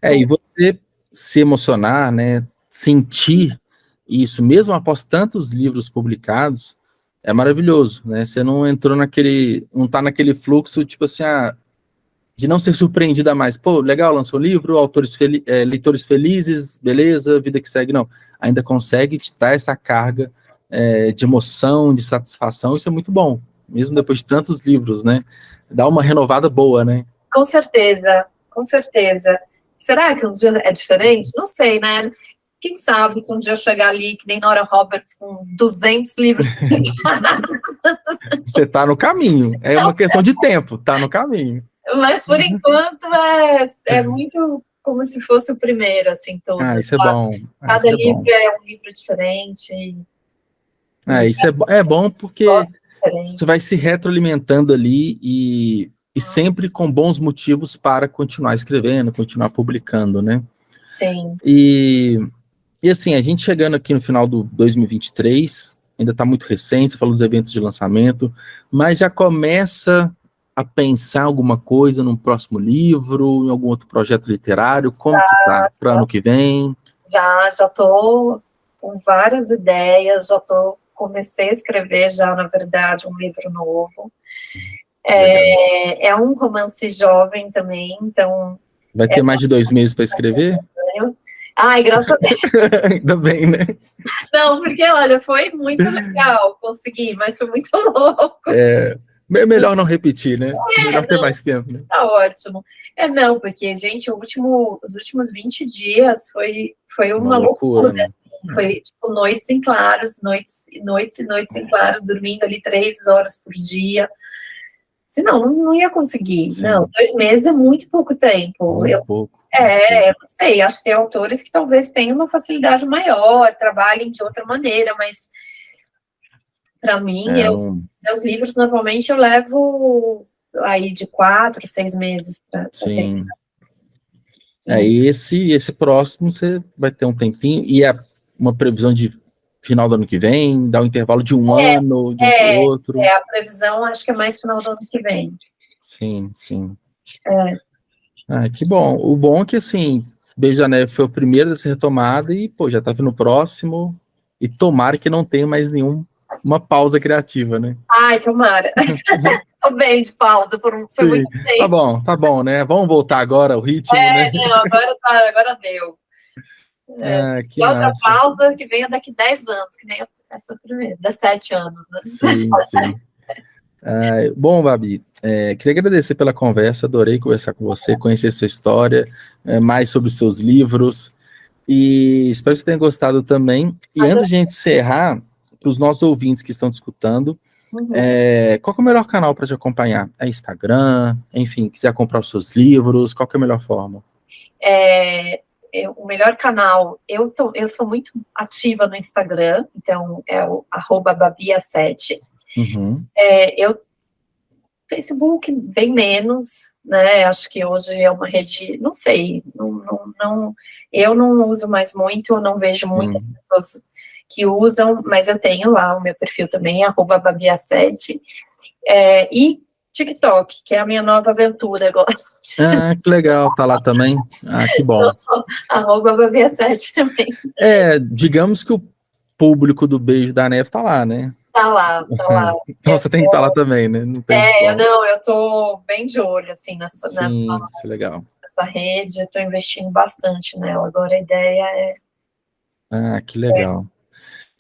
E você se emocionar, né, sentir isso, mesmo após tantos livros publicados, é maravilhoso, né, você não entrou não tá naquele fluxo, tipo assim, de não ser surpreendida mais, pô, legal, lançou um livro, leitores felizes, beleza, vida que segue, não, ainda consegue te dar essa carga de emoção, de satisfação, isso é muito bom, mesmo depois de tantos livros, né, dá uma renovada boa, né. Com certeza, com certeza. Será que um dia é diferente? Não sei, né? Quem sabe se um dia eu chegar ali, que nem Nora Roberts, com 200 livros. Você tá no caminho, é uma questão de tempo, tá no caminho. Mas, por enquanto, é muito como se fosse o primeiro, assim, todo. Isso é bom. Cada livro é um livro diferente. Isso é bom porque você vai se retroalimentando ali e sempre com bons motivos para continuar escrevendo, continuar publicando, né? Sim. E assim, a gente chegando aqui no final do 2023, ainda está muito recente, você falou dos eventos de lançamento, mas já começa a pensar alguma coisa num próximo livro, em algum outro projeto literário? Como que tá para ano que vem? Já estou com várias ideias, comecei a escrever já, na verdade, um livro novo. É um romance jovem também, então... Vai ter mais de 2 meses para escrever? Ai, graças a Deus. Ainda bem, né? Não, porque, olha, foi muito legal conseguir, mas foi muito louco. Melhor não repetir, né? Melhor ter mais tempo, né? Tá ótimo. Não, porque, gente, os últimos 20 dias foi uma loucura, né? Foi, tipo, noites em noites e noites em claros, dormindo ali 3 horas por dia. Senão, não ia conseguir. Sim. Não, 2 meses é muito pouco tempo. Muito pouco. Eu não sei, acho que tem autores que talvez tenham uma facilidade maior, trabalhem de outra maneira, mas para mim, meus livros, normalmente, eu levo aí de 4 a 6 meses para Sim. Esse próximo você vai ter um tempinho, e é uma previsão de final do ano que vem, dá um intervalo de um ano, de um para o outro. A previsão acho que é mais final do ano que vem. Sim. Que bom. O bom é que, assim, Beijo da Neve foi o primeiro dessa retomada e, pô, já tá vindo o próximo, e tomara que não tenha mais uma pausa criativa, né? Ai, tomara. Tô bem de pausa, foi muito tempo. Tá bom, né? Vamos voltar agora ao ritmo, né? Não, agora deu. Que outra massa. pausa que venha daqui 10 anos, que nem essa primeira, 17 anos, né? Sim. Bom, Babi, queria agradecer pela conversa, adorei conversar com você, conhecer sua história, mais sobre os seus livros, e espero que você tenha gostado também. E antes de a gente encerrar, para os nossos ouvintes que estão te escutando, qual que é o melhor canal para te acompanhar? É Instagram, enfim, quiser comprar os seus livros, qual que é a melhor forma? O melhor canal, eu sou muito ativa no Instagram, então é o @babia7. Facebook bem menos, né? Acho que hoje é uma rede, não sei, eu não uso mais muito, eu não vejo muitas pessoas que usam, mas eu tenho lá o meu perfil também, @babia7, e TikTok, que é a minha nova aventura agora. Que legal, tá lá também. Que bom. @babia7 também. Digamos que o público do Beijo da Neve tá lá, né? Tá lá. Então você tem que estar lá também, né? Não tem eu tô bem de olho, assim, nessa isso é legal. Nessa rede, eu tô investindo bastante nela, agora a ideia é... Que legal.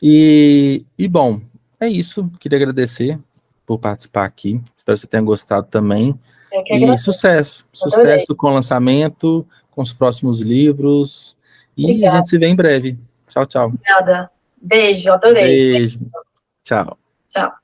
E bom, é isso, queria agradecer por participar aqui, espero que você tenha gostado também, e sucesso com o lançamento, com os próximos livros, e a gente se vê em breve. Tchau, tchau. Obrigada. Beijo, adorei. Beijo. Tchau. Tchau.